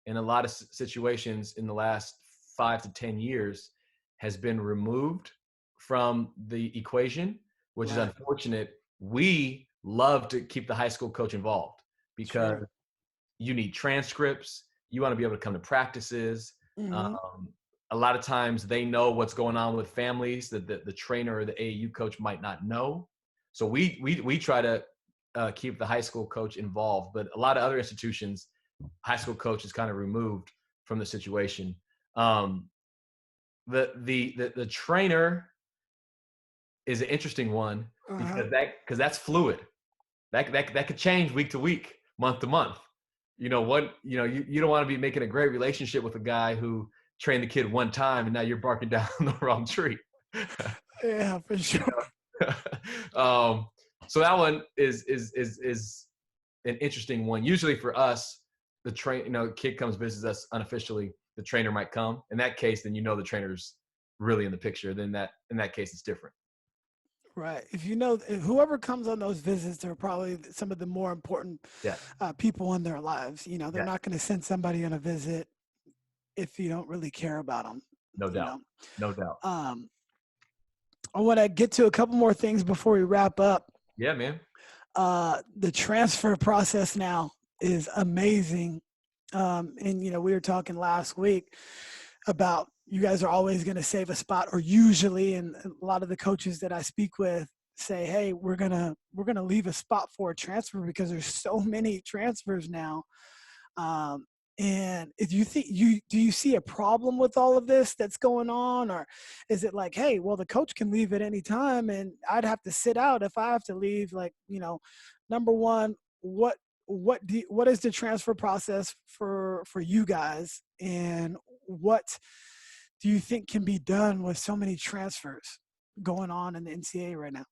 in a lot of situations in the last 5 to 10 years, has been removed from the equation, which is Right. unfortunate. We love to keep the high school coach involved because Sure. you need transcripts. You want to be able to come to practices. Mm-hmm. A lot of times they know what's going on with families that the trainer or the AAU coach might not know. So we try to keep the high school coach involved, but a lot of other institutions, high school coach is kind of removed from the situation. The trainer is an interesting one Uh-huh. because that's fluid. That could change week to week, month to month. You don't want to be making a great relationship with a guy who trained the kid one time and now you're barking down the wrong tree. Yeah, for sure. So that one is an interesting one. Usually for us, the kid comes visits us unofficially. The trainer might come. In that case, then the trainer's really in the picture. Then in that case, it's different. Right. If whoever comes on those visits, they're probably some of the more important Yeah. people in their lives. They're Yeah. not going to send somebody on a visit if you don't really care about them. No doubt. No doubt. I want to get to a couple more things before we wrap up. Yeah, man. The transfer process now is amazing. And we were talking last week about you guys are always going to save a spot, or usually, and a lot of the coaches that I speak with say, hey, we're going to leave a spot for a transfer because there's so many transfers now. And if you think do you see a problem with all of this that's going on, or is it like, hey, well, the coach can leave at any time and I'd have to sit out if I have to leave? Like, number one, what is the transfer process for you guys, and what do you think can be done with so many transfers going on in the NCAA right now?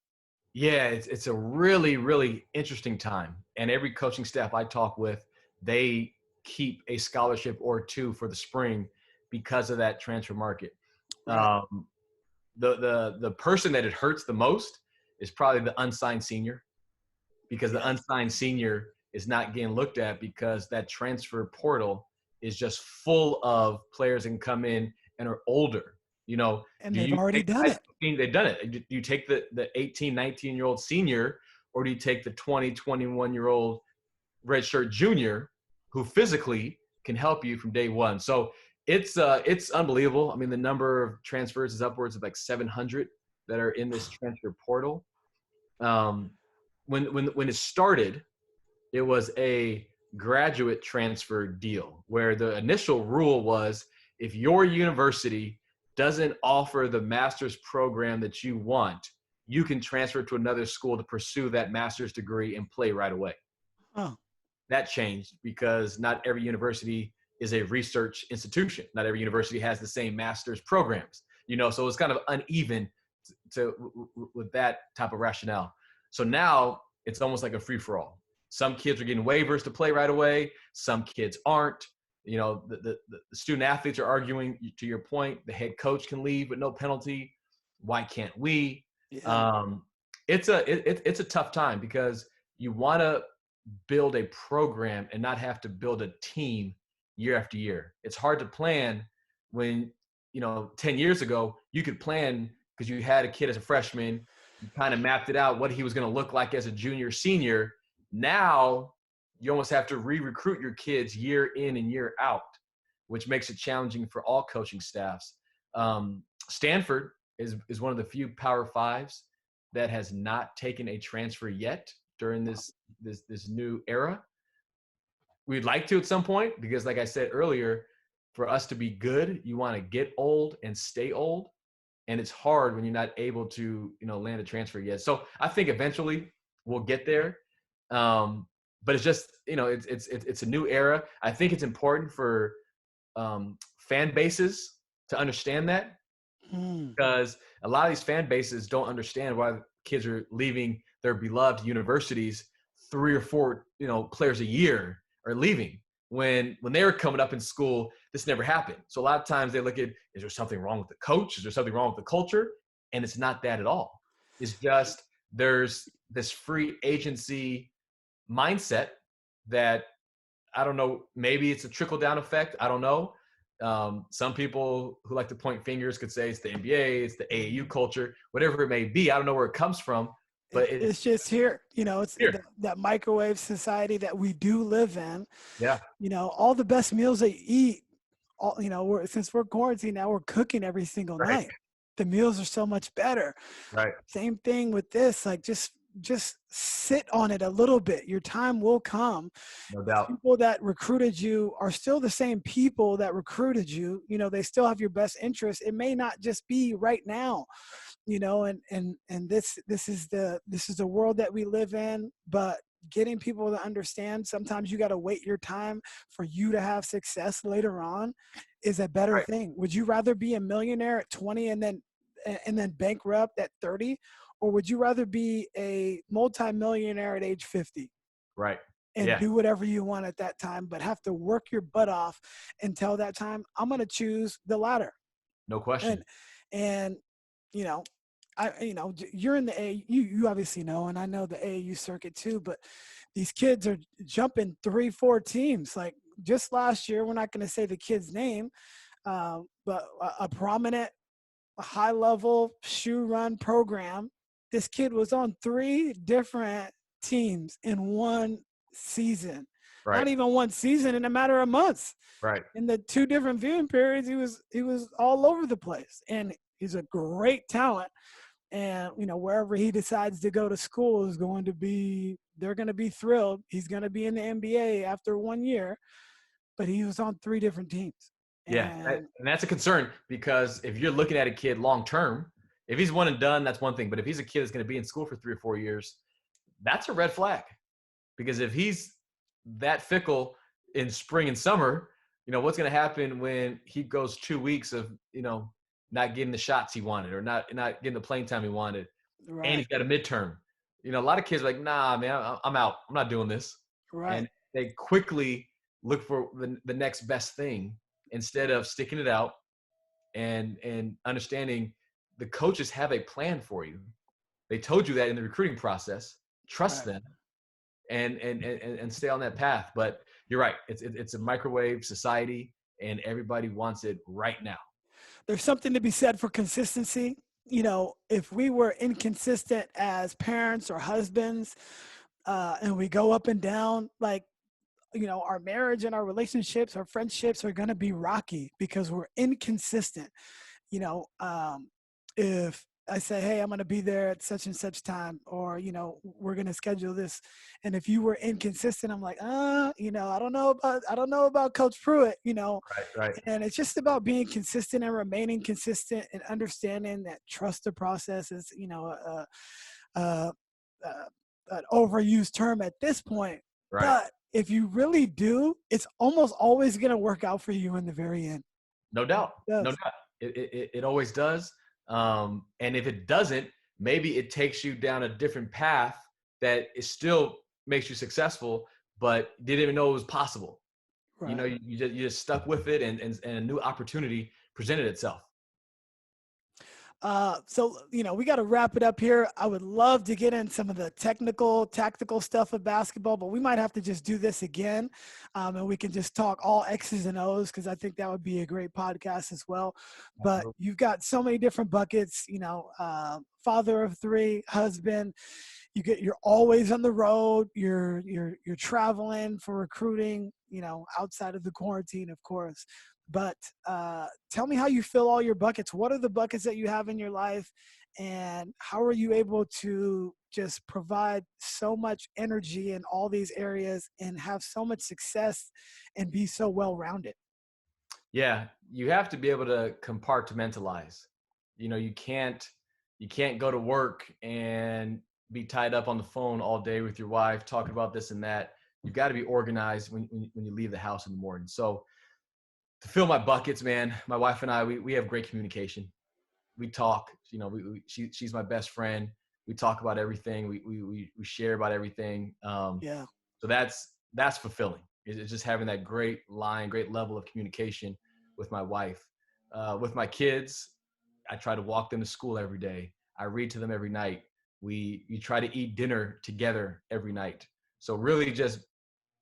Yeah, it's a really, really interesting time. And every coaching staff I talk with, they keep a scholarship or two for the spring because of that transfer market. Right. The person that it hurts the most is probably the unsigned senior, because the unsigned senior is not getting looked at because that transfer portal is just full of players that can come in and are older. And they've already done it. They've done it. Do you take the 18, 19-year-old senior, or do you take the 20, 21-year-old redshirt junior who physically can help you from day one? So it's unbelievable. I mean, the number of transfers is upwards of like 700 that are in this transfer portal. When it started, it was a graduate transfer deal where the initial rule was if your university doesn't offer the master's program that you want, you can transfer to another school to pursue that master's degree and play right away. Oh. That changed because not every university is a research institution. Not every university has the same master's programs, so it's kind of uneven with that type of rationale. So now it's almost like a free for all. Some kids are getting waivers to play right away. Some kids aren't. You know, the student athletes are arguing, to your point, the head coach can leave with no penalty. Why can't we? Yeah. It's a tough time because you want to build a program and not have to build a team year after year. It's hard to plan when, 10 years ago, you could plan because you had a kid as a freshman, you kind of mapped it out what he was going to look like as a junior, senior. Now you almost have to re-recruit your kids year in and year out, which makes it challenging for all coaching staffs. Stanford is one of the few Power Fives that has not taken a transfer yet during this new era. We'd like to at some point because, like I said earlier, for us to be good, you want to get old and stay old, and it's hard when you're not able to land a transfer yet. So I think eventually we'll get there. But it's just, it's a new era. I think it's important for fan bases to understand that because a lot of these fan bases don't understand why kids are leaving their beloved universities. 3 or 4, players a year are leaving. When they were coming up in school, this never happened. So a lot of times they look at, is there something wrong with the coach? Is there something wrong with the culture? And it's not that at all. It's just there's this free agency mindset that, I don't know, maybe it's a trickle-down effect. I don't know. Some people who like to point fingers could say it's the NBA, it's the AAU culture, whatever it may be. I don't know where it comes from, but it's just here. It's here. that microwave society that we do live in. Yeah. All the best meals they eat, since we're quarantined now, we're cooking every single night. The meals are so much better. Right. Same thing with this. Like just sit on it a little bit. Your time will come. No doubt. People that recruited you are still the same people that recruited you. They still have your best interest. It may not just be right now, and this is the world that we live in, but getting people to understand sometimes you got to wait your time for you to have success later on is a better thing. Would you rather be a millionaire at 20 and then bankrupt at 30? Or would you rather be a multimillionaire at age 50? Right. And do whatever you want at that time, but have to work your butt off until that time? I'm going to choose the latter. No question. And you're in the A. You obviously know, and I know the AAU circuit too. But these kids are jumping 3-4 teams. Like just last year, we're not going to say the kid's name, but a prominent, high-level shoe run program. This kid was on 3 different teams in one season. Right. Not even one season, in a matter of months. Right. In the 2 different viewing periods, he was all over the place, and he's a great talent. And wherever he decides to go to school is they're going to be thrilled. He's going to be in the NBA after 1 year, but he was on 3 different teams. And that's a concern because if you're looking at a kid long term, if he's one and done, that's one thing. But if he's a kid that's going to be in school for 3 or 4 years, that's a red flag. Because if he's that fickle in spring and summer, what's going to happen when he goes 2 weeks of not getting the shots he wanted or not getting the playing time he wanted, and he's got a midterm. A lot of kids are like, nah, man, I'm out. I'm not doing this. Right. And they quickly look for the next best thing instead of sticking it out and understanding the coaches have a plan for you. They told you that in the recruiting process. Trust them and stay on that path. But you're right. It's a microwave society and everybody wants it right now. There's something to be said for consistency. If we were inconsistent as parents or husbands, and we go up and down, like, our marriage and our relationships, our friendships are going to be rocky because we're inconsistent. If I say, hey, I'm going to be there at such and such time, or, we're going to schedule this. And if you were inconsistent, I'm like, I don't know about Coach Pruitt, Right. And it's just about being consistent and remaining consistent and understanding that trust the process is, an overused term at this point. Right. But if you really do, it's almost always going to work out for you in the very end. No doubt. No doubt. It always does. And if it doesn't, maybe it takes you down a different path that it still makes you successful, but didn't even know it was possible. Right. You know, you just stuck with it, and a new opportunity presented itself. So, we got to wrap it up here. I would love to get in some of the technical, tactical stuff of basketball, but we might have to just do this again. And we can just talk all X's and O's, because I think that would be a great podcast as well. But Absolutely. you've got so many different buckets, father of three, husband. You're always on the road. You're traveling for recruiting, outside of the quarantine, of course. But tell me how you fill all your buckets. What are the buckets that you have in your life, and how are you able to just provide so much energy in all these areas and have so much success and be so well-rounded? Yeah, you have to be able to compartmentalize. You can't go to work and be tied up on the phone all day with your wife talking about this and that. You've got to be organized when you leave the house in the morning. So to fill my buckets, man, my wife and I, we have great communication. We talk. She's my best friend. We talk about everything. We share about everything. Yeah. So that's fulfilling. It's just having that great level of communication with my wife. With my kids, I try to walk them to school every day. I read to them every night. We try to eat dinner together every night. So really just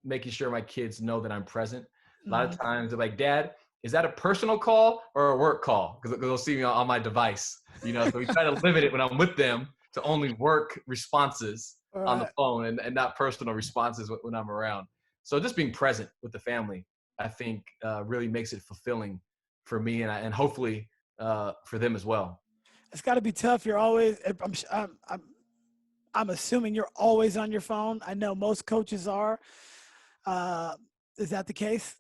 making sure my kids know that I'm present. A lot of times they're like, "Dad, is that a personal call or a work call?" Because they'll see me on my device. So we try to limit it when I'm with them to only work responses on the phone, and not personal responses when I'm around. So just being present with the family, I think, really makes it fulfilling for me, and hopefully for them as well. It's got to be tough. You're always. I'm assuming you're always on your phone. I know most coaches are. Is that the case?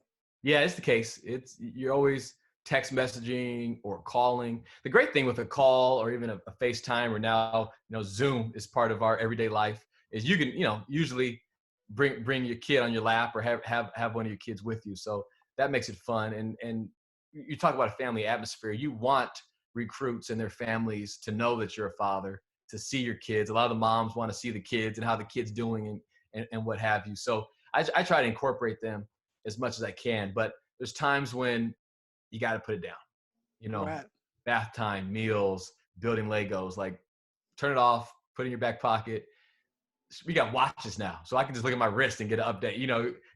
Yeah, it's the case. You're always text messaging or calling. The great thing with a call or even a FaceTime, or now Zoom is part of our everyday life, is you can usually bring your kid on your lap or have one of your kids with you. So that makes it fun. And you talk about a family atmosphere. You want recruits and their families to know that you're a father, to see your kids. A lot of the moms want to see the kids and how the kid's doing and what have you. So I try to incorporate them as much as I can, but there's times when you got to put it down, Right. Bath time, meals, building Legos, like turn it off, put it in your back pocket. We got watches now, so I can just look at my wrist and get an update.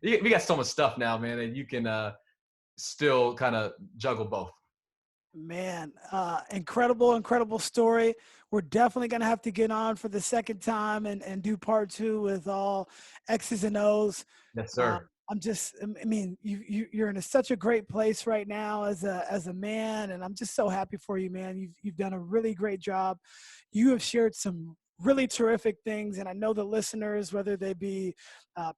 We got so much stuff now, man, and you can still kind of juggle both. Man, incredible story. We're definitely going to have to get on for the second time and do part 2 with all X's and O's. Yes, sir. You're in such a great place right now as a man, and I'm just so happy for you, man. You've done a really great job. You have shared some really terrific things, and I know the listeners, whether they be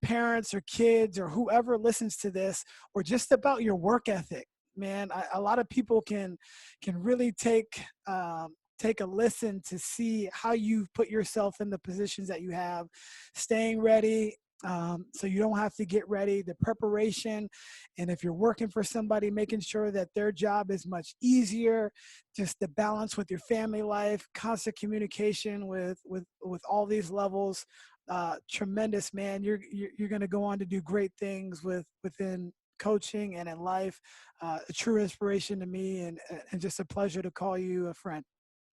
parents or kids or whoever listens to this, or just about your work ethic, man, a lot of people can really take a listen to see how you've put yourself in the positions that you have, staying ready. So you don't have to get ready, the preparation. And if you're working for somebody, making sure that their job is much easier, just the balance with your family life, constant communication with all these levels. Tremendous, man. You're going to go on to do great things within coaching and in life. A true inspiration to me, and just a pleasure to call you a friend.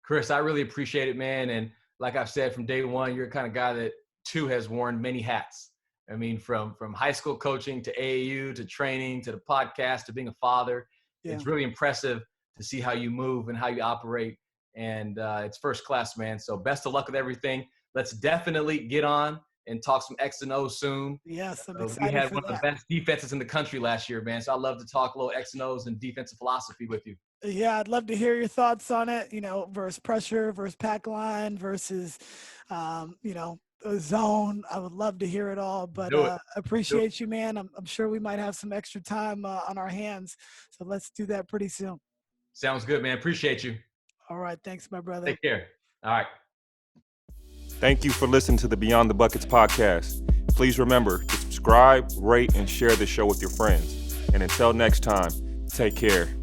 Chris, I really appreciate it, man. And like I've said from day one, you're the kind of guy that too has worn many hats. I mean, from high school coaching to AAU to training to the podcast to being a father. Yeah. It's really impressive to see how you move and how you operate. And it's first class, man. So best of luck with everything. Let's definitely get on and talk some X and O soon. Yes, I'm excited. We had one of the best defenses in the country last year, man. So I'd love to talk a little X and O's and defensive philosophy with you. Yeah, I'd love to hear your thoughts on it, versus pressure, versus pack line, versus, zone. I would love to hear it all, but appreciate you, man. I'm sure we might have some extra time on our hands. So let's do that pretty soon. Sounds good, man. Appreciate you. All right. Thanks, my brother. Take care. All right. Thank you for listening to the Beyond the Buckets podcast. Please remember to subscribe, rate, and share the show with your friends. And until next time, take care.